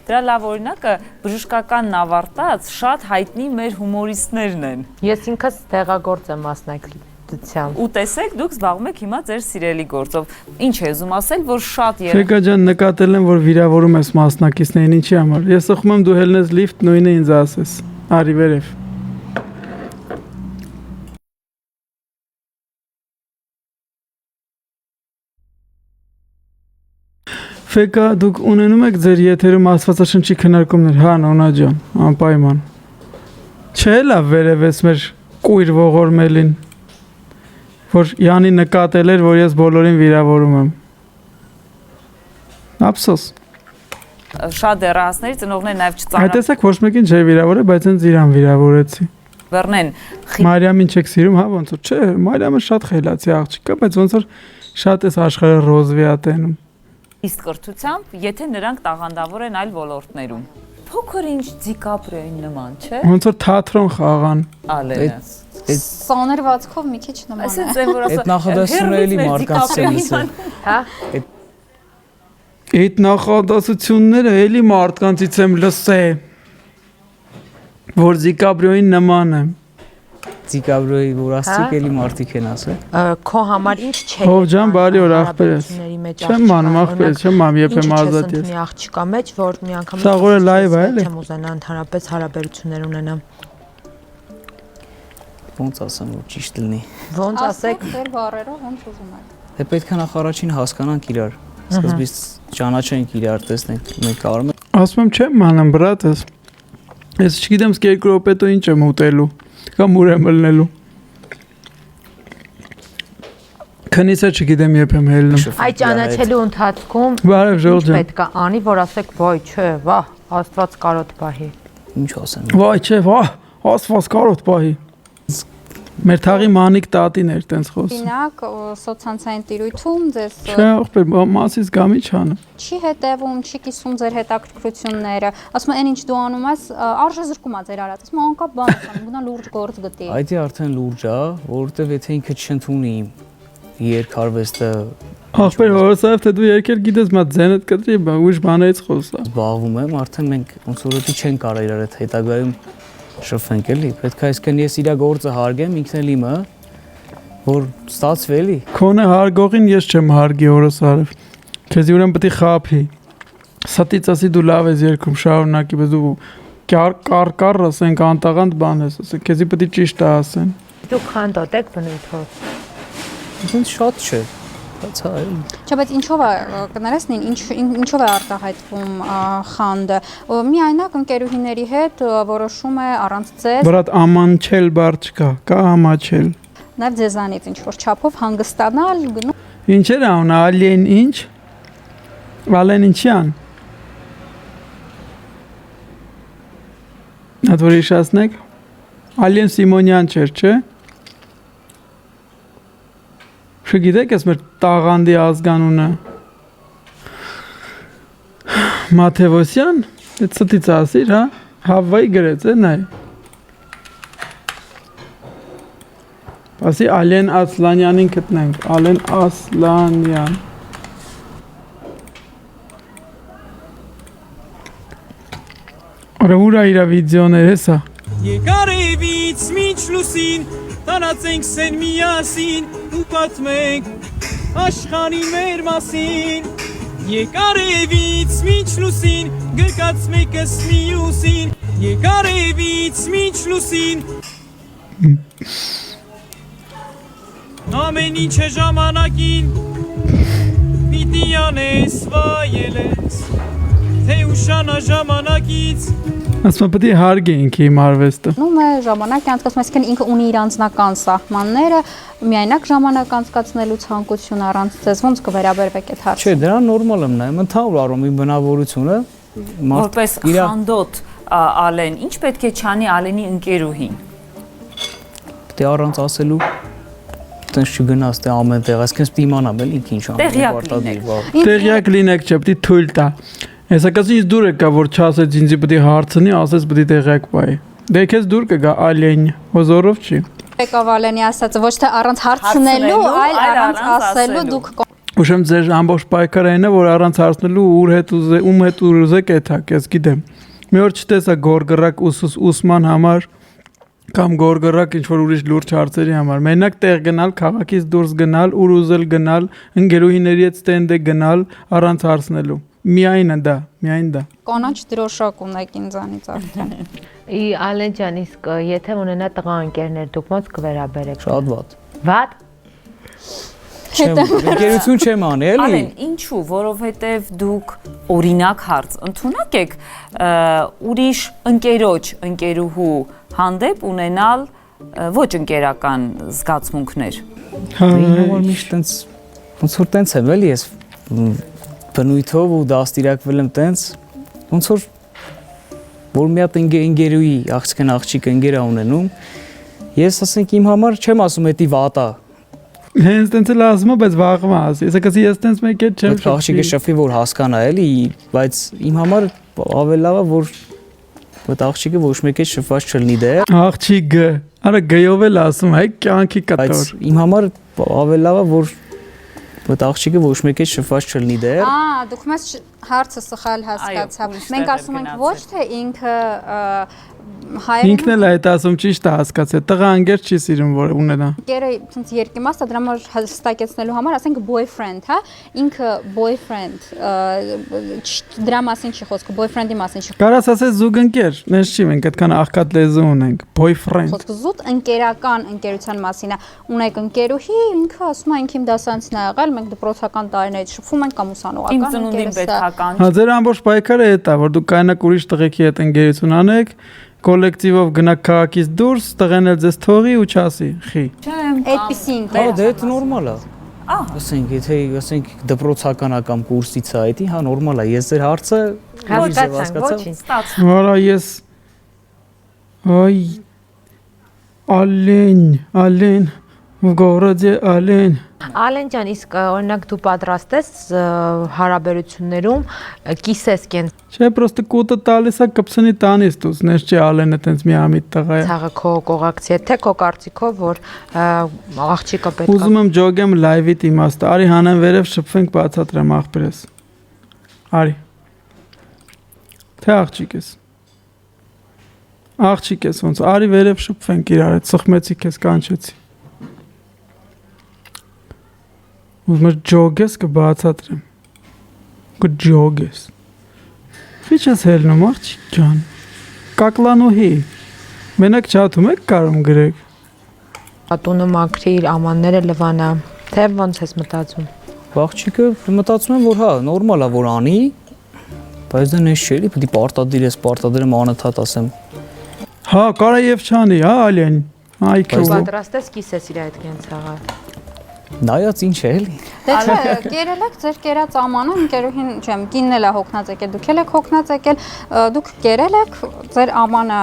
Դրա լավ օրինակը բժշկականն ավարտած շատ հայտնի մեր հումորիստներն են։ Ես ինքս տեղագործ եմ մասնագիտությամբ։ Ու տեսեք, դուք զբաղվում եք հիմա ձեր սիրելի գործով։ Ինչ է ուզում ասել, որ շատ Ֆեկա ջան, նկատել եմ, որ վիրավորում ես մասնակիցներին, ինչի համար։ Ես ախում եմ դու հելնես լիֆտ, նույնը ինձ ասես։ Արի վերև։ Ֆեկա, դուք ունենում եք ձեր եթերում աստվածաշնչի քննարկումներ, հա, Նոնա ջան, անպայման։ Չէ՞ լավ վերևես մեր կույր ողորմելին, որ Յանի նկատել էր, որ ես բոլորին վիրավորում եմ։ Ափսոս։ շատ դեռահասների ծնողներ նաև չծանոթ։ Այդ տեսակ ոչ մեկին չէ վիրավորել, բայց ինձ իրան վիրավորեցի։ Վերնեն Մարիամին չեք սիրում, հա, ոնց որ չէ, Մարիամը շատ խելացի աղջիկ է, բայց ոնց որ շատ էս աշխարհը ռոզվի ա տենում։ իսկ կրթությամբ, եթե նրանք տաղանդավոր են այլ ոլորտներում։ Փոքր ինչ Դիկապրիոյին նման, չէ։ Ոնց որ թատրոն խաղան։ Ալենը։ Սոներվածքով մի քիչ նման է։ Այսինքն ձեր որ ասա։ Այդ նախադասությունը էլի մարդկանց ցելիս է։ Հա։ Այդ նախադասությունները էլի մարդկանցից եմ լսել, որ Դիկապրիոյին նման է։ Դիկապրիոյի որ ասցիկ էլի մարդիկ են ասել։ Քո համար ինչ չէ։ Հով ջան, բարի օր ախպերես։ Չեմ մանում ախպերես, չեմ մամ, եփեմ ազատ ես։ Մի աղջկա մեջ, որ մի անգամ Սա gore լայվ է, էլի։ Չեմ ուզենա ընդհանրապես հարաբերություններ ունենամ։ Ոնց ասեմ, որ ճիշտ լինի։ Ոնց ասեք, Ձեր բառերով ոնց ուզում եք։ Դե պետք է նախ առաջին հասկանանք իրար։ Սկզբից ճանաչենք իրար, տեսնենք, մենք կարող ենք։ Ասում եմ չեմ մանում, բրատս։ Ես չգիտեմ սկե 2 րոպետո ինչ եմ ուտելու, կամ ուր եմ ելնելու։ Քնիսը չգիտեմ երբ եմ ելնում։ Այդ ճանաչելու ընթացքում Բարև Ժորժ ջան։ պետք է անի, որ ասեք, ոյ, չէ, վահ, Աստված կարոտ պահի։ Ինչ ասեմ։ Վայ, չէ, վա, աստված կարոտ պահի։ Մեր թաղի մանիկ տատին էր տենց խոսում։ Օրինակ, սոցցանցային տիրույթում ձեզ Չէ, ախպեր, մասից գամի չանը։ չի հետևում, չի կիսում ձեր հետաքրքրությունները։ Ասում են, այն ինչ դու անում ես, արժե զրկում է ձեր արած։ Ասում անկապ բան ես անում, գնա լուրջ գործ գտի։ Այդ է արդեն լուրջ է, որովհետև եթե ինքը չընդունի երկարվեստը Ախպեր, որովհետև թե դու երկել գիտես, մա ձենդ կտրի, ուրիշ բաներից խոսա։ զբաղվում եմ, արդեն մենք ոնց որ դի չեն կարող իրար հետ հետագայում շփվենք էլի։ Պետք է այսքան ես իր գործը հարգեմ, ինքն էլ իմը, որ ստացվի էլի։ Քոնե հարգողին ես չեմ հարգի օրս արև։ Քեզի ուրեմն պետք է խափի։ Սատից ասի դու լավ ես երգում, շարունակի, բայց դու կար ասենք անտաղանդ բան ես, ասենք քեզի պետք է ճիշտը ասեն։ Դուք խանդոտ եք բնույթով։ Ինձ շատ չէ։ Բայց հա էլի։ Չէ, բայց ինչով է կներեսնին, ինչով է արտահայտվում խանդը։ Միայնակ ընկերուհիների հետ որոշում է առանց ձեզ, Բրատ ամանչել բառ չկա, կա ամաչել։ նաև ձեզանից ինչ որ չափով հանգստանալ, գնում։ Ինչեր անունը, Ալիեն ինչ։ Ալեն ինչյան։ Այդ որ իշացնեք։ Ալիեն Սիմոնյան չէր, չէ։ Չգիտեք ես մեր տաղանդի ազգանունը։ Մաթևոսյան, այդ ստից ասիր, հա, Հավվայի գրեց է, նայ։ Ասի Ալեն Ասլանյանին գտնենք, Ալեն Ասլանյան։ Արա ուրա իրա վիդեոներ հեսա։ Եկարևից մինչ լուսին, տանացենք սեն միասին, ու պատմենք աշխանի մեր մասին։ Եկարևից մինչ լուսին, գրկած մեկս միուսին, եկարևից մինչ լուսին։ Ամեն ինչ է ժամանակին, պիտի անես վայելես, թե ուշանա ժամանակից։ Ասում պետք է հարգենք իմ արվեստը։ Նում է ժամանակ անցկացում, այսինքն ինքը ունի իր անձնական սահմանները, միայնակ ժամանակ անցկացնելու ցանկություն առանց ձեզ ոնց կվերաբերվեք այդ հարցին։ Չէ, դրան նորմալ եմ նայում, ընդհանուր առումի բնավորությունը Որպես խանդոտ Ալեն, ինչ պետք է չանի Ալենի ընկերուհին։ Պետք է առանց ասելու տենց չգնաս թե ամեն տեղ, այսինքն պետք է իմանամ էլի ինչ անում։ Տեղյակ լինեք, չէ, պետք է թույլ տա։ Հեսա կասի ինձ դուր եկա, որ չասեց ինձ պետք է հարցնի, ասեց պետք է տեղյակ պայի։ Դե քեզ դուր կգա Ալեն, հոզորով չի։ Եկավ Ալենի ասածը ոչ թե առանց հարցնելու, այլ առանց ասելու դուք Ուշեմ ձեր ամբողջ պայքարը այն է, որ առանց հարցնելու ում հետ ուզեք էթակ, ես գիտեմ։ Մի օր չտեսա գորգռակ ուսման համար կամ գորգռակ ինչ որ ուրիշ լուրջ հարցերի համար։ Մենակ տեղ գնալ, քաղաքից դուրս գնալ, ուր ուզել գնալ, ընկերուհիների հետ ստենդը գնալ առանց հարցնելու։ Միայն դա։ Կանաչ դրոշակ ունեք ինձանից արդեն։ Ալեն ջան, իսկ եթե ունենա տղա ընկերներ, դուք ոնց կվերաբերեք։ Շատ վատ։ Վատ։ Ընկերություն չեմ անի, էլի։ Ալեն, ինչու, որովհետև դուք օրինակ հարց ընդունակ եք ուրիշ ընկերոջ, ընկերուհու հանդեպ ունենալ ոչ ընկերական զգացմունքներ։ Որ միշտ տենց ոնց որ տենց եմ էլի ես բնույթով ու դաստիարակվել եմ տենց ոնց որ մի հատ ընկերուի աղջիկ ընկերա ունենում ես ասենք իմ համար չեմ ասում էդի վատա Հենց տենց էլ ասում եմ, բայց վաղը ասի։ Ես տենց մեկ էլ չեմ շփվի։ Աղջիկը շփվի, որ հասկանա էլի, բայց իմ համար ավելի լավ է, որ այդ աղջիկը ոչ մեկ էլ շփված չլինի դեռ։ Աղջիկը, արա գյով էլ ասում, հայ կյանքի կտոր։ Բայց իմ համար ավելի լավ է, որ այդ աղջիկը ոչ մեկ էլ շփված չլինի դեռ։ Դուք մեզ հարցը սխալ հասկացաք։ Մենք ասում ենք ոչ թե ինքը Ինքն էլ այդ ասում ճիշտ է հասկացել, տղա ընկեր չի սիրում որ ունենա։ Ընկերը ցենց երկիմաստ դրա համար հստակեցնելու համար ասենք boyfriend, հա, ինքը boyfriend, դրա մասին չի խոսքը, boyfriend-ի մասին չի։ Կարաս ասես զուգընկեր, նես չի մենք այդքան աղքատ լեզու ունենք, boyfriend։ Խոսքը զուտ ընկերական ընկերության մասին է։ Ունեք ընկերուհի, ինքը ասում է ինքն իմ դասանցին ա եղել, մենք դպրոցական տարիներից շփվում ենք կամ ուսանողական։ Իմ ծնունդին պետքական։ Հա, ձեր ամբողջ պայքարը է դա, որ դուք կայանաք ուրիշ տղեկի հետ ընկերություն անեք, կոլեկտիվով գնաք քաղաքից դուրս, տղեն էլ ձեզ թողի ու չասի, խի։ Այդպիսի ընկեր։ Հա, դե դա նորմալ է։ Ասենք, եթե ասենք դպրոցական կամ կուրսից է, դա հա նորմալ է։ Ես ձեր հարցը հասկացա, ոչինչ։ Որա ես այ Ալեն, գորոդե Ալեն։ Ալեն ջան, իսկ օրինակ դու պատրաստ ես հարաբերություններում կիսես կեն։ Չէ, պրոստը կուտը տալիս է կպցնի տանից դուս, նես չի Ալենը տենց մի ամիտ տղա է։ Ցաղը քո կողակցի է, թե քո կարծիքով որ աղջիկը պետք է։ Ուզում եմ ջոգեմ լայվիտ իմաստը։ Արի հանեմ վերև շփվենք բացատրեմ աղբերս։ Արի։ Թե աղջիկ ես։ Աղջիկ ես ոնց, արի վերև շփվենք իրար հետ, սխմեցի քեզ կանչեցի։ Ուզում ես ջոգես կբացատրեմ։ Կջոգես։ Ինչ ես հելնում աղջիկ ջան։ Կակլանուհի։ Մենակ չաթում եք կարում գրեք։ Տունը մաքրիր, ամանները լվանա, թե ոնց ես մտածում։ Աղջիկը մտածում եմ որ հա նորմալ է որ անի, բայց դա նես չի էլի, պետք է պարտադրեմ անընդհատ ասեմ։ Հա, կարա եւ չանի, հա Ալեն։ Այ քո։ Պատրաստ ես կիսես իր այդ կեն ցաղը։ Նայած ինչ է էլի։ Դե չէ, կերել եք ձեր կերած ամանը, ընկերուհին, չեմ, կինն էլ է հոգնած եկել, դուք էլ եք հոգնած եկել, դուք կերել եք ձեր ամանը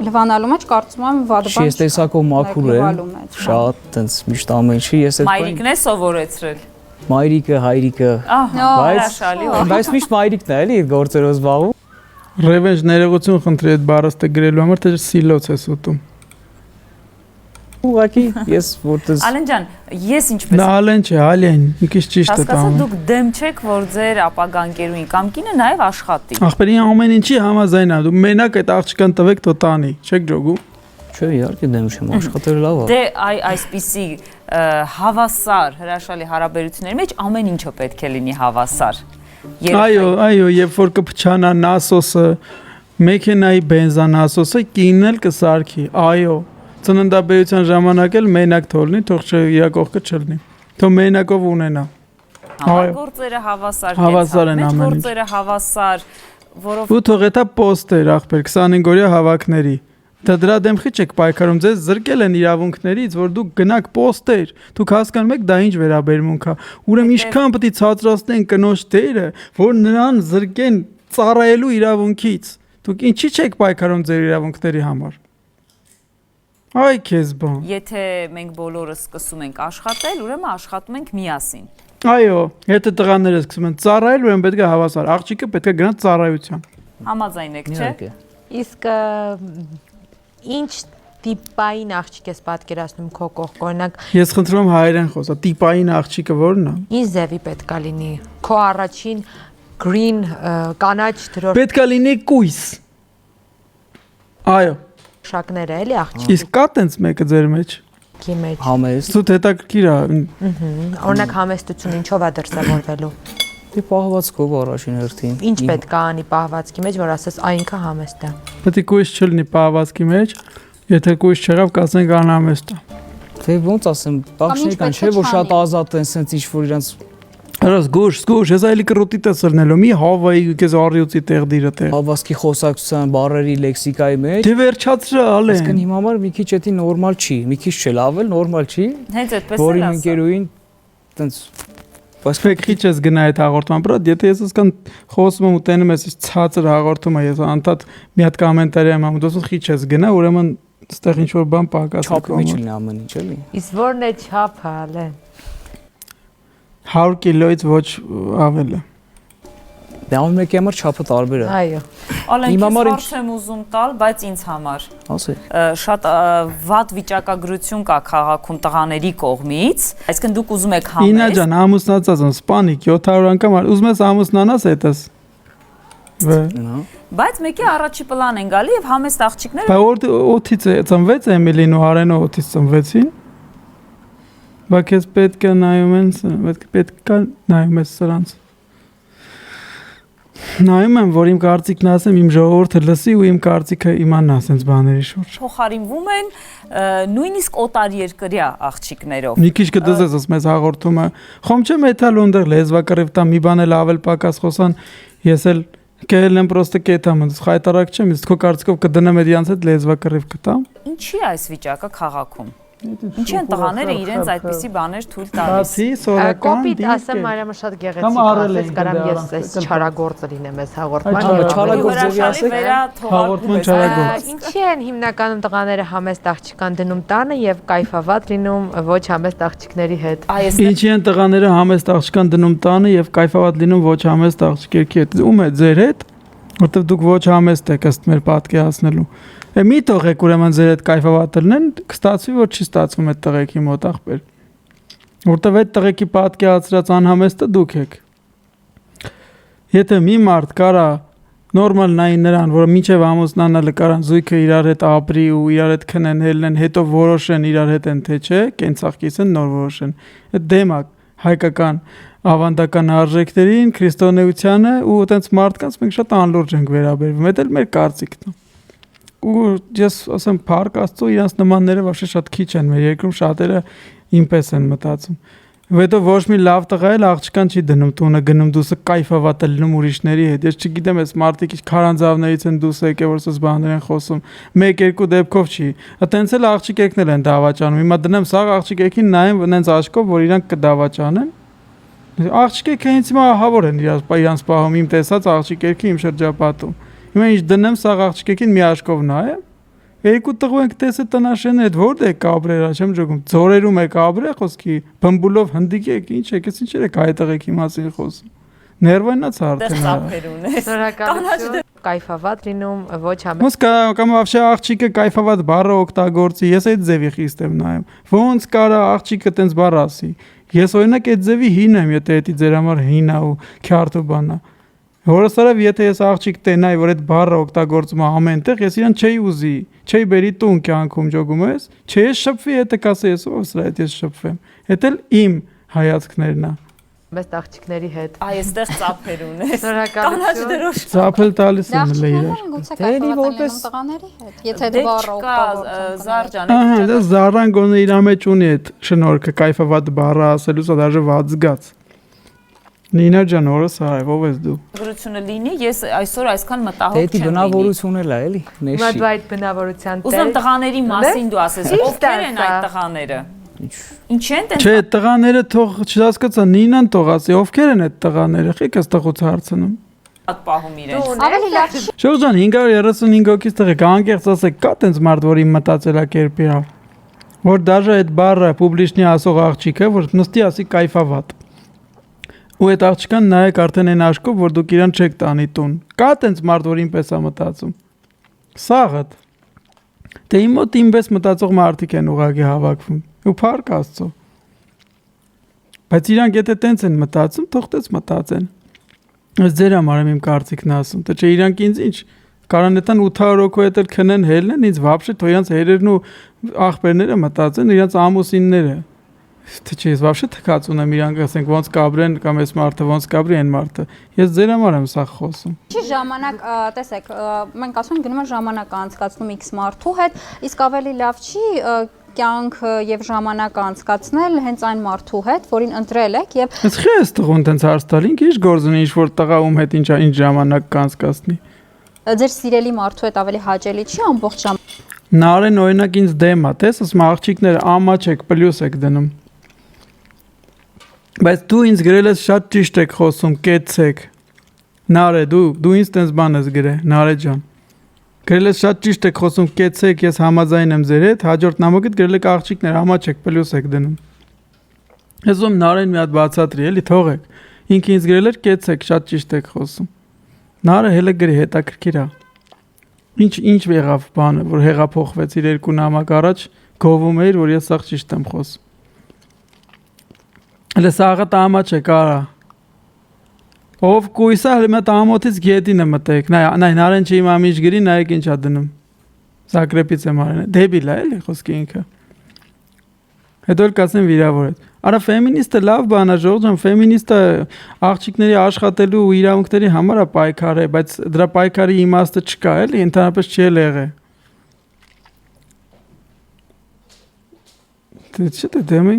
լվանալու մեջ, կարծում եմ վատ բան։ Ես տեսակով մաքուր եմ, շատ տենց միշտ ամեն ինչի ես այդ Մայրիկն է սովորեցրել։ Մայրիկը, հայրիկը։ Հրաշալի։ Բայց միշտ մայրիկն է, էլի, այդ գործերով զբաղվում։ Revenge ներողություն խնդրի այդ բառը գրելու համար, թե սիլոց ես ուտում։ Ուղղակի ես որտես Ալեն ջան, ես ինչպես Դա Ալեն չէ, Ալեն, մի քիչ ճիշտ է հասկացա, տանում։ դուք դեմ չեք, որ ձեր ապագա ընկերուին կամ կինը նաև աշխատի։ Ախպերին ամեն ինչի համաձայն է, դու մենակ այդ աղջկան տվեք թո տանի, չեք ջոգու։ Չէ, իհարկե դեմ չեմ, աշխատել լավ է։ Դե այսպիսի հավասար հրաշալի հարաբերությունների մեջ ամեն ինչը պետք է լինի հավասար։ Այո, երբ որ կփչանա նասոսը, մեքենայի բենզանասոսը կինն էլ կսարքի։ Այո, ծննդաբերության ժամանակ էլ մենակ թողնի, թող իր կողքը չլինի։ Թող մենակով ունենա։ Գործերը հավասար են ամեն ինչ։ Գործերը հավասար, որով Ու թող էտա պոստեր, ախպեր 25-օրյա հավաքների։ Դա դրա դեմ խիչ եք պայքարում, ձեզ զրկել են իրավունքներից, որ դուք գնաք պոստեր, դուք հասկանում եք դա ինչ վերաբերմունք է։ Ուրեմն ինչքան պետք է ցածրացնեն կնոջ դերը, որ նրան զրկեն ծառայելու իրավունքից։ Դուք ինչի՞ չեք պայքարում ձեր իրավունքների համար։ Այ քեզ բան։ Եթե մենք բոլորը սկսում ենք աշխատել, ուրեմն աշխատում ենք միասին։ Այո, եթե տղաները սկսում են ծառայել, ուրեմն պետք է հավասար, աղջիկը պետք է գնա ծառայության։ Համաձայն եք, չէ՞։ Իսկ ինչ տիպային աղջիկ ես պատկերացնում քո կողք, օրինակ Ես խնդրում եմ հայերեն խոսա, տիպային աղջիկը ո՞րն է։ ինչ ձևի պետքա լինի։ Քո առաջին green կանաչ դրոշ Պետք է լինի կույս։ Այո։ շակները էլի աղջիկ։ Իսկ կա տենց մեկը ձեր մեջ։ Քի մեջ։ Համեստ։ Սուտ հետաքրքիր է։ Օրինակ համեստություն ինչով է դրսևորվելու։ Դի պահվածքով առաջին հերթին։ Ինչ պետք է անի պահվածքի մեջ, որ ասես այնքը համեստ է։ Պետք է կույս չլինի պահվածքի մեջ, եթե կույս չեղավ, կասենք անհամեստ է։ Դե ոնց ասեմ, բախշներ կան, չէ՞ որ շատ ազատ են, սենց ինչ որ իրանց Արաս գուշ, ես այլի կրոտի տեսնելու, մի հավայի քեզ առյուծի տեղ դիրը տեղ։ հավասկի խոսակցության բառերի լեքսիկայի մեջ։ Դե վերջացրա, ալեն։ Այսինքն հիմա համար մի քիչ էդի նորմալ չի, մի քիչ չէ, լավ էլ նորմալ չի։ Հենց այդպես Որի էլ ասա։ ընկերուին տենց Բայց քիչ ես գնա այդ հաղորդման, բրատ, եթե ես ասկան խոսում եմ ու տենում ես ցածր հաղորդումը, ես անդադ մի հատ կոմենտարի եմ անում, դու քիչ ես գնա, ուրեմն այստեղ ինչ որ բան պակաս։ չափի մեջ լինի ամեն ինչ, էլի։ Իսկ ո՞րն է չափը, ալե։ 100 կիլոից ոչ ավելը։ Դե ամեն մեկի համար չափը տարբեր է։ Այո։ Ալեն, Իմ ես համար հարց եմ ուզում տալ, բայց ինձ համար Ասեք։ շատ վատ վիճակագրություն կա քաղաքում տղաների կողմից, այսինքն դուք ուզում եք Ինա համեստ, ջան, ամուսնացած եմ, սպանիկ 700 անգամ, ուզում ես ամուսնանաս հետս։ բայց մեկի առաջի պլան են գալի եւ համեստ աղջիկները Բա օթից ծնվեց Էմիլին ու Արենը օթից ծնվեցին։ Բայց ես պետք է նայում ես սրանց։ Նայում եմ, որ իմ կարծիքն ասեմ, իմ ժողովուրդը լսի ու իմ կարծիքը իմանա ասենց բաների շուրջ։ փոխարինվում են նույնիսկ օտարերկրյա աղջիկներով։ Մի քիչ կդզես ասում ես հաղորդումը։ Խոմ չեմ էթալ ունդեղ լեզվակռիվ տա մի բան էլ ավել պակաս խոսան, ես էլ կերել եմ պրոստը կետամ, խայտարակ չեմ, իսկ քո կարծիքով կդնեմ այդ իրանց հետ լեզվակռիվ կտամ։ Ինչի է այս վիճակը քաղաքում։ Ինչի են տղաները իրենց այդպիսի բաներ թույլ տալիս։ Բացի սորական Կոպիտ ասեմ, Մարիամը շատ գեղեցիկ ասես, կարամ ես այս չարագործը լինեմ այս հաղորդման։ Չարագործ ձևի ասեք։ Հաղորդման չարագործ։ Ինչի են հիմնականում տղաները համեստ աղջկան դնում տանը եւ կայֆավատ լինում ոչ համեստ աղջիկների հետ։ Ինչի են տղաները համեստ աղջկան դնում տանը եւ կայֆավատ լինում ոչ համեստ աղջիկի հետ։ Ում է ձեր հետ, որտեվ դուք ոչ համեստ եք ըստ մեր պատկերացնելու։ Մի թողեք ուրեմն ձեր հետ կայֆավատ լինեն, կստացվի որ չի ստացվում այդ տղեկի մոտ ախպեր։ Որտեվ այդ տղեկի պատկերացրած անհամեստը դուք եք։ Եթե մի մարդ կարա նորմալ նայի նրան, որը մինչև ամուսնանալը կարան զույգը իրար հետ ապրի ու իրար հետ քնեն, հելնեն, հետո որոշեն իրար հետ են թե չէ, կենցաղկիսեն նոր որոշեն։ Այդ դեմա հայկական ավանդական արժեքներին, քրիստոնեությանը ու այդպես մարդկանց մենք շատ անլուրջ ենք վերաբերվում։ Դա էլ մեր կարծիքն է։ Ու ես ասեմ փառք Աստծո, իրանց նմանները вообще շատ քիչ են մեր երկրում, շատերը ինպես են մտածում։ Հետո ոչ մի լավ տղա էլ աղջկան չի դնում տունը, գնում դուսը կայֆավատ է լինում ուրիշների հետ։ Ես չգիտեմ, այս մարդիկ ինչ քարանձավներից են դուսը եկել, որ սս բաներ են խոսում։ 1-2 դեպքով չի։ Այտենց էլ աղջիկեկներ են դավաճանում։ Հիմա դնեմ սաղ աղջիկեկին նայեմ նենց աչքով, որ իրանք կդավաճանեն։ Աղջիկեքը հենց հիմա ահավոր են իրանց պահում, իմ տեսած աղջիկեքը իմ շրջապատում։ Հիմա ինչ դնեմ սաղ աղջիկեկին մի աչքով նայեմ, Երկու տղու ենք տեսե տնաշենը, այդ որտե է կաբրերա, չեմ ճոգում։ Ձորերում է կաբրե խոսքի, բմբուլով հնդիկ եք, ինչ եք, ինչ եք այդ տղեկի մասին խոսում։ Ներվայնաց արդեն։ ծափեր ունես։ Շնորհակալություն։ Կայֆավատ լինում ոչ ամեն։ Ոնց կամ вообще աղջիկը կայֆավատ բառը օգտագործի, ես այդ ձևի խիստ եմ նայում։ Ոնց կարա աղջիկը տենց բառ ասի։ Ես օրինակ այդ ձևի հին եմ, եթե դա ձեր համար հին է ու քյարթու բան է։ Որոսարավ եթե ես աղջիկ տենայի, որ այդ բառը օգտագործում է ամենտեղ, ես իրան չէի ուզի, չէի բերի տուն կյանքում ճոգում ես, չէ ես շփվի, եթե կասե ես ով սրա հետ ես շփվեմ։ Դա էլ իմ հայացքներն է։ Մեծ աղջիկների հետ։ Այ այստեղ ծափեր ունես։ Շնորհակալություն։ Ծափել տալիս եմ լեյր։ Դերի որպես տղաների հետ, եթե դու բառը օգտագործում։ Զարջան։ Ահա, դա Զարան գոնե իր մեջ ունի այդ շնորհքը կայֆավատ բառը ասելուց դաժե ված զգաց։ Նինա ջան, օրս այ ով ես դու։ Գրությունը լինի, ես այսօր այսքան մտահոգ Դա բնավորություն էլ է, էլի։ Մա դու այդ բնավորության Ուզում տղաների մասին դու ասես, ովքեր են այդ տղաները։ Ինչ են տես։ Չէ, տղաները թող չհասկացա, Նինան թող ասի, ովքեր են այդ տղաները, ղեկս տղուց հարցնում։ Հատ պահում իրեն։ Ավելի լավ չի։ Շողջան 535 հոգից տղեկ անկեղծ ասեք, կա տենց մարդ, որ իմ մտածելակերպի է։ Որ դաժե այդ բառը պուբլիշնի ասող աղջիկը, որ նստի ասի կայֆավատ։ Ու այդ աղջկան նայեք արդեն այն աշկով, որ դուք իրան չեք տանի տուն։ Կա տենց մարդ, որ ինպես է մտածում։ Սաղդ։ Դե իմ մոտ ինպես մտածող մարդիկ են ուղղակի հավաքվում։ Ու փառք Աստծո։ Բայց իրանք եթե տենց են մտածում, թող տենց մտածեն։ Ես ձեր համար եմ իմ կարծիքն ասում, թե չէ իրանք ինձ ինչ կարանետան 800 հոգու հետ էլ քնեն հելնեն, ինձ вообще թո իրանք հերերն ու աղբերները մտածեն, իրանք ամուսինները։ Թե չէ ես вообще թքած ունեմ իրանք ասենք ոնց կաբրեն կամ այս մարդը ոնց կաբրի այն մարդը։ Ես ձեր համար եմ սա խոսում։ Չի ժամանակ, տեսեք, մենք ասում ենք գնում են ժամանակ անցկացնում X մարդու հետ, իսկ ավելի լավ չի կյանք եւ ժամանակ անցկացնել հենց այն մարդու հետ, որին ընտրել եք եւ Ես խես տղուն տենց հարց տալ, ինքը ինչ գործ ունի, ինչ որ տղա ում հետ ինչ ժամանակ կանցկացնի։ ձեր սիրելի մարդու հետ ավելի հաճելի չի ամբողջ ժամ։ Նարեն օրինակ ինձ դեմ է, տես, ասում աղջիկները ամաչ եք, պլյուս եք դնում։ Բայց դու ինձ գրել ես շատ ճիշտ եք խոսում, կեցեք։ Նարե, դու ինձ տենց բան ես գրել, Նարե ջան։ Գրել ես շատ ճիշտ եք խոսում, կեցեք, ես համաձայն եմ ձեր հետ, հաջորդ նամակիդ գրել եք աղջիկներ, ամաչ եք, պլյուս եք դնում։ Ես ում Նարեն մի հատ բացատրի, էլի թողեք։ Ինքը ինձ գրել էր, կեցեք, շատ ճիշտ եք խոսում։ Նարը հելը գրի, հետաքրքիր է։ Ինչ եղավ բանը, որ հեղափոխվեց իր երկու նամակ առաջ, գովում էր, որ ես սաղ ճիշտ եմ խոսում։ Հələ սաղը տամաչ է կարա։ Ով կույսա հələ մատ ամոթից գետին է մտեք։ Նայ նարեն չի իմ ամիջ գրի, նայեք ինչ ա դնում։ Զագրեպից եմ արել։ Դեբիլ է, էլի խոսքի ինքը։ Հետո էլ կասեմ վիրավոր է։ Արա ֆեմինիստը լավ բան է, Ժողովուրդ, ֆեմինիստը աղջիկների աշխատելու ու իրավունքների համար է պայքարը, բայց դրա պայքարի իմաստը չկա, էլի, ընդհանրապես չի եղել։ Դե չէ՞ դեմի։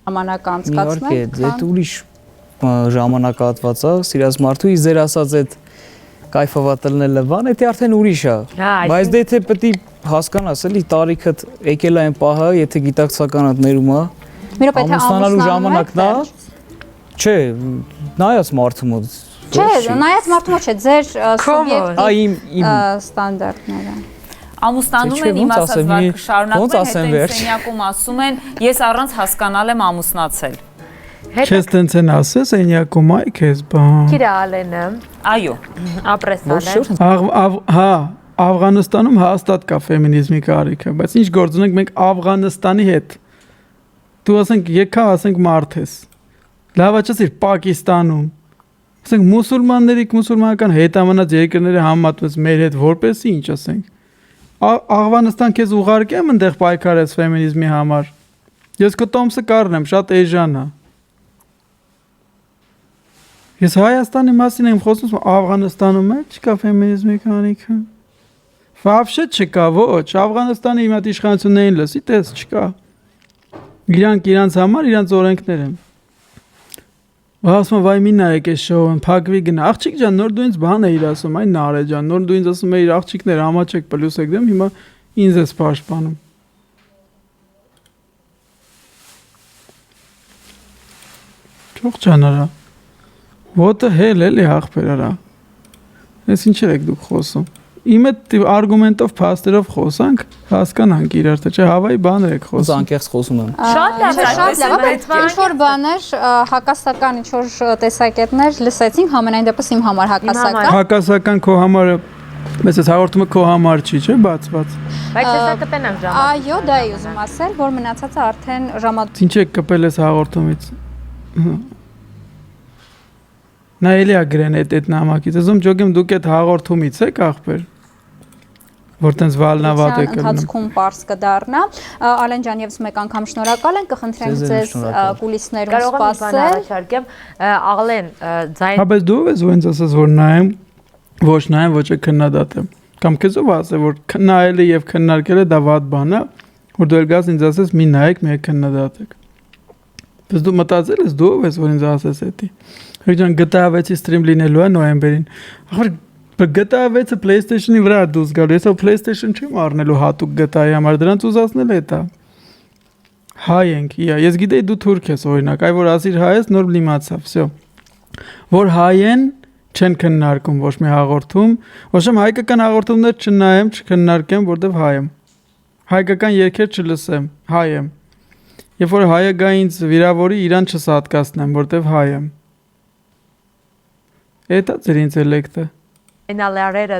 Ժամանակ անցկացնել։ Իհարկե, դա ուրիշ ժամանակահատված է, սիրած մարդու իս ձեր ասած այդ կայֆավատելնելը բան, դա արդեն ուրիշ է։ Բայց դե թե պետք է հասկանաս, էլի տարիքդ եկել է այն պահը, եթե գիտակցականդ ներում է։ Մի րոպե թե ամուսնանալու ժամանակն է։ Չէ, նայած մարդու մոտ։ Չէ, նայած մարդու մոտ չէ, ձեր սուբյեկտիվ ստանդարտները։ Ամուսնանում են իմ ասած վարքը շարունակում են, հետո սենյակում ասում են, ես առանց հասկանալ եմ ամուսնացել։ Քեզ տենց են ասես, սենյակում այ քեզ բան։ Քիրա Ալենը։ Այո։ Ապրեսալեն։ Հա, Աֆղանստանում հաստատ կա ֆեմինիզմի կարիքը, բայց ինչ գործ ունենք մենք Աֆղանստանի հետ։ Դու ասենք եկա, ասենք մարդ ես։ Լավ աճեցիր Պակիստանում։ Ասենք մուսուլմանական հետամանած երկրները համատված մեր հետ որպեսի ինչ ասենք։ Աղվանստան քեզ ուղարկեմ այնտեղ պայքարես ֆեմինիզմի համար։ Ես քո տոմսը կառնեմ, շատ էժան է։ Ես Հայաստանի մասին եմ խոսում, Աֆղանստանում էլ չկա ֆեմինիզմի կարիքը։ Вообще չկա, ոչ, Աֆղանստանի իմ հատ իշխանություններին լսի, տես չկա։ Իրանց համար իրանց օրենքներ են։ Ասում վայ մի նայեք այս շոուն, փակվի գնա։ Աղջիկ ջան, նոր դու ինձ բան էիր ասում, այն Նարե ջան, նոր դու ինձ ասում էիր աղջիկներ ամաչեք պլյուս եք դեմ, հիմա ինձ ես պաշտպանում։ Թող ճանարա։ Ոտը հել էլի ախպեր արա։ Ես ինչեր եք դուք խոսում։ Իմ այդ արգումենտով, փաստերով խոսանք, հասկանանք իրար, թե չէ հավայի բաներ եք Ոնց խոսում։ անկեղծ խոսում եմ։ Շատ լավ, Շատ լավ, բայց ինչ որ բաներ, հակասական ինչ որ տեսակետներ լսեցինք, համենայն դեպս իմ համար հակասական։ Հակասական քո համար, մեծ էս հաղորդումը քո համար չի, չէ՞, բացված։ Բայց հեսա կտենանք ժամանակ։ Այո, դա է ուզում ասել, որ մնացածը արդեն ժամանակ։ Ինչ եք կպել ես հաղորդումից։ Նա էլի է գրեն այդ նամակից։ Ասում ջոգեմ դուք այդ հաղորդումից եք ախպեր։ Որ տենց վալնավատ եք ելնում։ Ընթացքում པարս կդառնա։ Ալեն ջան, եւս մեկ անգամ շնորհակալ ենք, կխնդրենք ձեզ կուլիսներում սպասել։ Կարողam Ալեն ձայն Հա, բայց դու ես ոնց ասես որ նայեմ, ոչ նայեմ, ոչ է քննադատեմ։ Կամ քեզով ասե որ քննայելը եւ քննարկելը դա վատ բան է, որ դու ելգաս ինձ ասես մի նայեք, մի քննադատեք։ Բայց դու մտածել ես դու ես որ ինձ ասես էդի։ Հրճան GTA 6-ի ստրիմ լինելու է նոյեմբերին։ Ախր GTA 6-ը PlayStation-ի վրա դուս գալու, ես PlayStation չեմ առնելու հատուկ GTA-ի համար, դրանց ուզացնել է դա։ Հայ ենք, ես գիտեի դու թուրք ես օրինակ, այ որ ասիր հայ ես նոր լիմացավ, всё։ Որ հայ են չեն քննարկում ոչ մի հաղորդում, ոչ եմ հայկական հաղորդումներ չնայեմ, չքննարկեմ, որտեվ հայ եմ։ Հայկական երգեր չլսեմ, հայ եմ։ Երբ որ հայը գա ինձ վիրավորի, իրան չսատկացնեմ, որտեվ հայ եմ։ Էդա ձեր ինձ էլեկտը։ Այնալարերը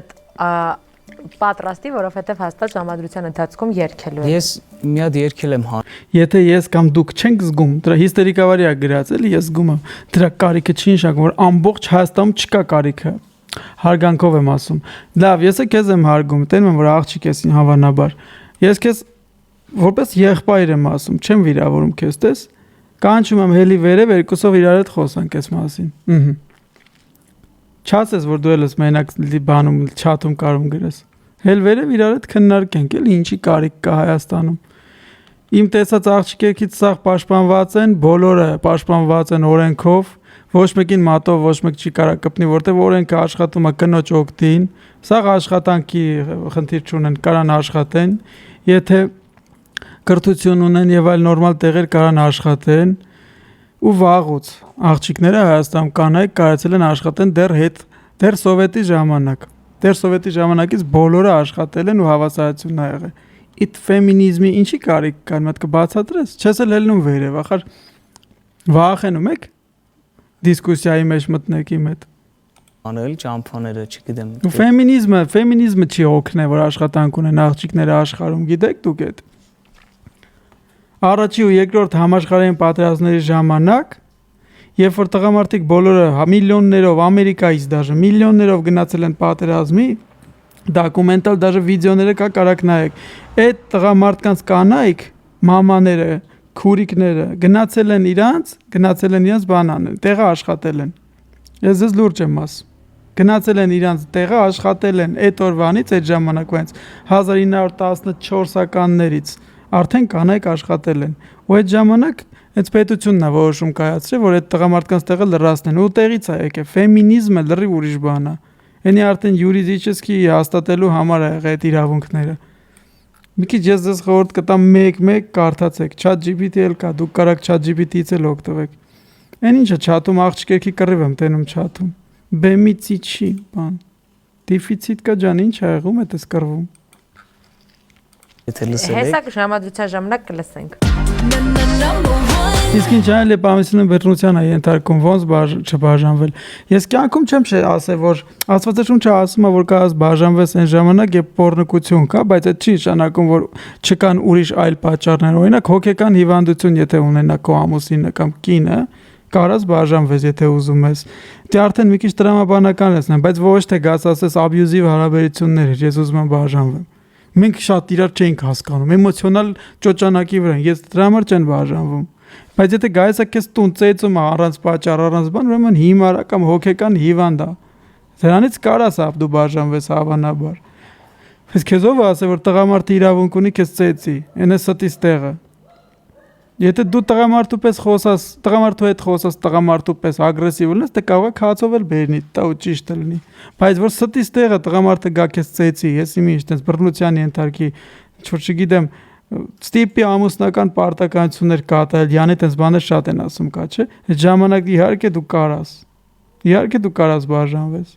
պատրաստի, որովհետև հաստատ ժամադրության ընթացքում երգելու է։ Ես մի հատ երգել եմ հա։ Եթե ես կամ դուք չենք զգում, դրա հիստերիկավարի է գրած, էլի ես զգում եմ։ Դրա կարիքը չի նշանակում, որ ամբողջ Հայաստանում չկա կարիքը։ Հարգանքով եմ ասում։ Լավ, ես քեզ եմ հարգում, տենում եմ որ աղջիկ ես հավանաբար։ Ես քեզ որպես եղբայր եմ ասում, չեմ վիրավորում քեզ, տես։ Կանչում եմ հելի վերև, երկուսով իրար հետ խոսանք այս մասին։ Չասես որ դու ես մենակ բանում չաթում կարում գրես։ Հել վերև իրար հետ քննարկենք, էլի ինչի կարիք կա Հայաստանում։ Իմ տեսած աղջիկերքից սաղ պաշտպանված են, բոլորը պաշտպանված են օրենքով, ոչ մեկին մատով ոչ մեկ չի կարա կպնի, որտեղ օրենքը աշխատում է կնոջ օգտին, սաղ աշխատանքի խնդիր չունեն, կարան աշխատեն, եթե կրթություն ունեն եւ այլ նորմալ տեղեր կարան աշխատեն, ու վաղուց աղջիկները Հայաստանում կանայք կարեցել են աշխատեն դեռ սովետի ժամանակ։ Դեռ սովետի ժամանակից բոլորը աշխատել են ու հավասարություն ա եղել։ Իդ ֆեմինիզմի ինչի կարիք կար, մոտ կբացատրես, չես էլ ելնում վերև, ախր վախենում եք դիսկուսիայի մեջ մտնեք իմ հետ։ Անել ճամփաները, չգիտեմ։ Ու ֆեմինիզմը չի օգնե, որ աշխատանք ունեն աղջիկները աշխարհում, գիտեք դուք այդ։ Առաջի ու երկրորդ համաշխարհային պատերազմների ժամանակ, երբ որ տղամարդիկ բոլորը միլիոններով Ամերիկայից դաժե միլիոններով գնացել են պատերազմի, դոկումենտալ դաժե վիդեոները կա կարակ նայեք։ Այդ տղամարդկանց կանայք, մամաները, քուրիկները գնացել են իրանց բանան, տեղը աշխատել են։ Ես ձեզ լուրջ եմ ասում։ Գնացել են իրանց տեղը աշխատել են այդ օրվանից, այդ ժամանակվանից 1914-ականներից արդեն կանայք աշխատել են։ Ու այդ ժամանակ այդ պետությունն է որոշում կայացրել, որ այդ տղամարդկանց տեղը լրացնեն։ Ու տեղից է եկել ֆեմինիզմը լրիվ ուրիշ բան է։ Էնի արդեն յուրիդически հաստատելու համար է եղել այդ իրավունքները։ Մի քիչ ես ձեզ խորհուրդ կտամ 1-1 կարդացեք, ChatGPT-ել կա, դուք կարաք ChatGPT-ից էլ օգտվեք։ Այն ինչը չաթում աղջիկերքի կռիվ եմ տենում չաթում։ Բեմիցի չի, բան։ Դեֆիցիտ կա ջան, ինչ ա եղում այդ էս կռվում։ Եթե լսել եք։ Հեսա ժամադրության ժամանակ կլսենք։ Իսկ ինչ այլ է պամիսինը բռնության է ենթարկում, ոնց չբաժանվել։ Ես կյանքում չեմ ասել, որ Աստվածաշունչը ասում է, որ կարաս բաժանվես այն ժամանակ, երբ պոռնկություն կա, բայց այդ չի նշանակում, որ չկան ուրիշ այլ պատճառներ։ Օրինակ հոգեկան հիվանդություն, եթե ունենա քո ամուսինը կամ կինը, կարաս բաժանվես, եթե ուզում ես։ Դե արդեն մի քիչ տրամաբանական լսնեմ, բայց ոչ թե գաս ասես աբյուզիվ հարաբերություններ, ես ուզում եմ բաժանվեմ։ Մենք շատ իրար չենք հասկանում, էմոցիոնալ ճոճանակի վրա, ես դրա համար չեն բաժանվում։ Բայց եթե գայսը քեզ տուն ծեծում է առանց պատճառ, առանց բան, ուրեմն հիմար կամ հոգեկան հիվանդ է։ Դրանից կարաս դու բաժանվես հավանաբար։ Բայց քեզով ասե որ տղամարդը իրավունք ունի քեզ ծեծի, այն է ստից տեղը։ Եթե դու տղամարդու պես խոսաս, տղամարդու հետ խոսաս, տղամարդու պես ագրեսիվ լինես, դե կարող է քացով էլ բերնի, դա ու ճիշտ լինի։ Բայց որ ստից տեղը տղամարդը գա քեզ ծեծի, ես իմի ինչ-տենց բռնության ենթարկի, ինչ-որ չգիտեմ, ստիպի ամուսնական պարտականություններ կատարել, յանի տես բաներ շատ են ասում կա, չէ՞։ Այդ ժամանակ իհարկե դու կարաս։ Իհարկե դու կարաս բաժանվես։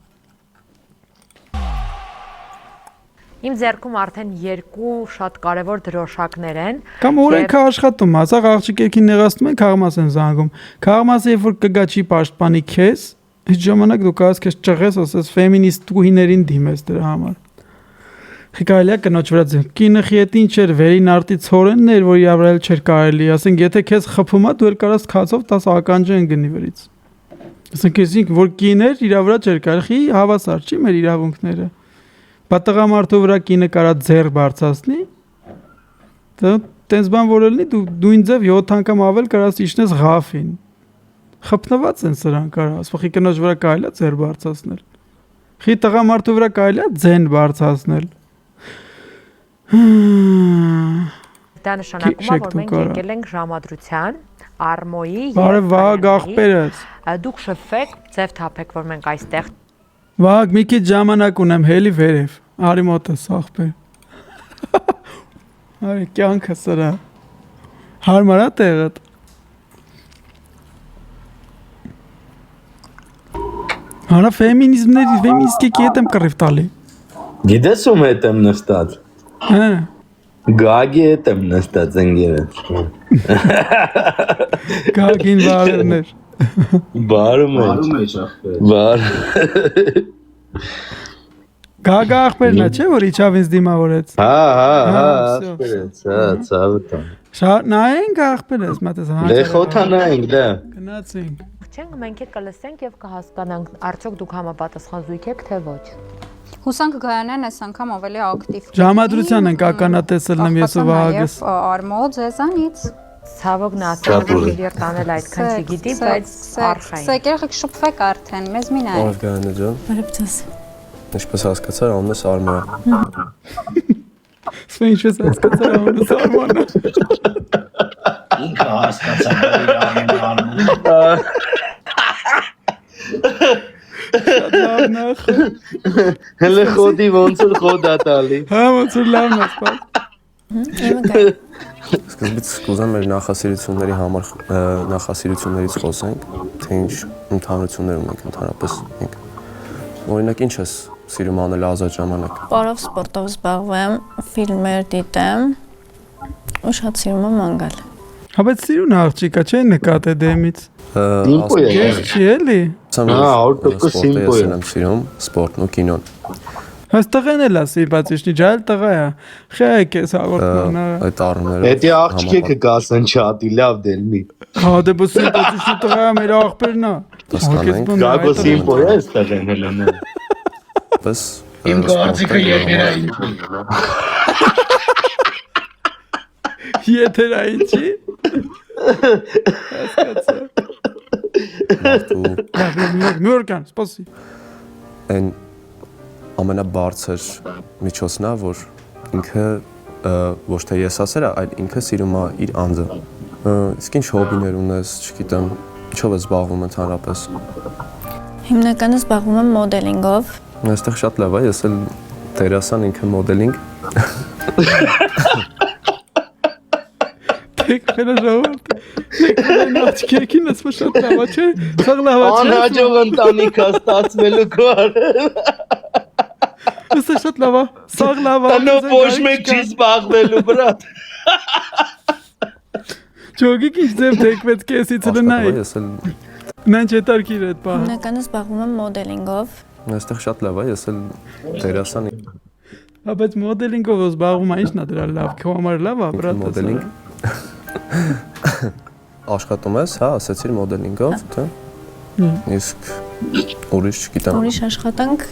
Իմ ձեռքում արդեն երկու շատ կարևոր դրոշակներ են։ Կամ օրենքը աշխատում, ասա աղջիկերքին նեղացնում են, քաղամաս են զանգում։ Քաղամասը երբ որ կգա չի պաշտպանի քեզ, այդ ժամանակ դու կարաս քեզ ճղես, ասես ֆեմինիստ տուհիներին դիմես դրա համար։ Խիկայլիա կնոջ վրա ձեն։ Կինը խիետ ինչ էր, վերին արտի ցորենն էր, որ իրավրել չէր կարելի, ասենք եթե քեզ խփում է, դու էլ կարաս քացով 10 ականջեն գնի վրից։ Ասենք այսինքն որ կին էր, իր վրա չէր կարելի, հավասար չի մեր իրավունքները։ Պատղամարտու վրա կինը կարա ձեռ բարձրացնի։ Դա տենց բան որ լինի, դու ինձ 7 անգամ ավել կարաս իջնես ղաֆին։ Խփնված են սրանք կարա, ասվախի կնոջ վրա կարելի է ձեռ բարձրացնել։ Խի տղամարտու վրա կարելի է ձեն բարձրացնել։ Դա նշանակում է, որ մենք եկել ենք ժամադրության, Արմոյի Բարև Վահագ աղբերս։ Դուք շփվեք, ձև թափեք, որ մենք այստեղ։ Վահագ, մի քիչ ժամանակ ունեմ, հելի վերև։ Արի մոտս աղբեր։ Արի կյանքը սրա։ Հարմար է տեղը։ Հանա ֆեմինիստի հետ եմ կռիվ տալի։ Գիտես ում հետ եմ նստած։ Հա։ Գագի հետ եմ նստած ընկերոջ։ Գագին բարերներ։ Բարում է ախպեր։ Բար։ Գագա ախպերն է, չէ՞ որ իջավ ինձ դիմավորեց։ Հա, ախպերից, հա, ցավտա։ Շատ նայենք ախպերս, մտես հա։ Դե խոթանայինք դա։ Գնացինք։ Չենք մենք էլ կլսենք եւ կհասկանանք արդյոք դուք համապատասխան զույգ եք թե ոչ։ Հուսանք Գայանեն այս անգամ ավելի ակտիվ։ Ժամադրության ենք ականատեսել եմ ես ու Վահագս։ Արմո ձեզանից։ Ցավոք նա ասել տանել այդքան չգիտի, բայց արխային։ Սա եկեք շփվեք արդեն, մեզ մի նայեք։ Ով Գայանե ջան։ Բարև ձեզ։ Ինչպես հասկացար, անունս Արմեն է։ Սա ինչպես հասկացար անունս Արմենը։ Ինքը հասկացավ որ Արմենը։ Հələ խոդի ոնց որ խոդա տալի։ Հա, ոնց որ լավն է սպասում։ Սկզբից կուզեմ մեր նախասիրությունների համար նախասիրություններից խոսենք, թե ինչ ընդհանրություններ ունենք ընդհանրապես մենք։ Օրինակ ինչ ես սիրում անել ազատ ժամանակ։ Պարով սպորտով զբաղվեմ, ֆիլմեր դիտեմ ու շատ սիրում եմ ման գալ։ Հա, բայց սիրուն աղջիկա չէ նկատե դեմից։ Սիմպո է։ Ես չի էլի։ Հա, 100% սիմպո է։ Ես սիրում սպորտն ու կինոն։ Հստղեն էլ ասի, բայց իշնի ջայլ տղա է։ Խեք ես հաղորդման։ Այդ առումներով։ Էդի աղջիկը կասեն չատի լավ դելնի։ Հա, դե բսի պատիշի տղա է մեր աղբերն է։ Հասկանենք։ Գագո սիմպո է ստեղեն հելենը։ Պես Իմ կարծիքը եթերային։ Եթերային չի։ Հասկացա։ Մյուրկան, սպասի։ Այն ամենաբարձր միջոցն է, որ ինքը ոչ թե ես ասել է, այլ ինքը սիրում է իր անձը։ Իսկ ինչ հոբիներ ունես, չգիտեմ, ինչով ես զբաղվում ընդհանրապես։ Հիմնականում զբաղվում եմ մոդելինգով։ Այստեղ շատ լավ է, ես էլ դերասան, ինքը մոդելինգ։ Թեկվելը ժողովուրդ։ Թեկվելը աչքերքին ասում շատ լավ է, չէ՞։ Սաղ լավ է, չէ՞։ Անհաջող ընտանիք ստացվելու կար։ Սա շատ լավ է, սաղ լավ է։ Անո ոչ մեկ չի զբաղվելու բրատ։ Ճոգիկ ինչ ձև թեկվեց կեսից լնայի։ Ես էլ Նանչ հետարքիր այդ պահը։ Հիմնականում զբաղվում եմ մոդելինգով։ այստեղ շատ լավ է, ես էլ դերասան։ Հա, բայց մոդելինգով զբաղվում է, ինչն է դրա լավ, քո համար լավ է, բրատ։ Մոդելինգ։ Աշխատում ես, հա, ասեցիր մոդելինգով, թե։ Իսկ ուրիշ չգիտեմ։ Ուրիշ աշխատանք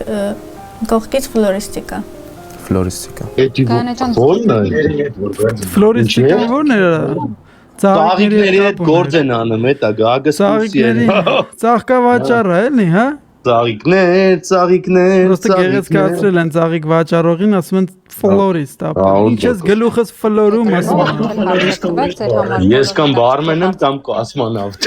կողքից ֆլորիստիկա։ Ֆլորիստիկա։ Ո՞րն է։ Ֆլորիստիկա ո՞րն է։ Ծաղիկների հետ գործ են անում, էտա գագը սուսի են։ Ծաղկավաճառը էլի, հա։ Ծաղիկներ։ Պրոստը գեղեցկացրել են ծաղիկ վաճառողին, ասում են ֆլորիստ, ինչ ես գլուխս ֆլորում ասում։ Ես կամ բարմեն եմ, կամ կոսմոնավտ։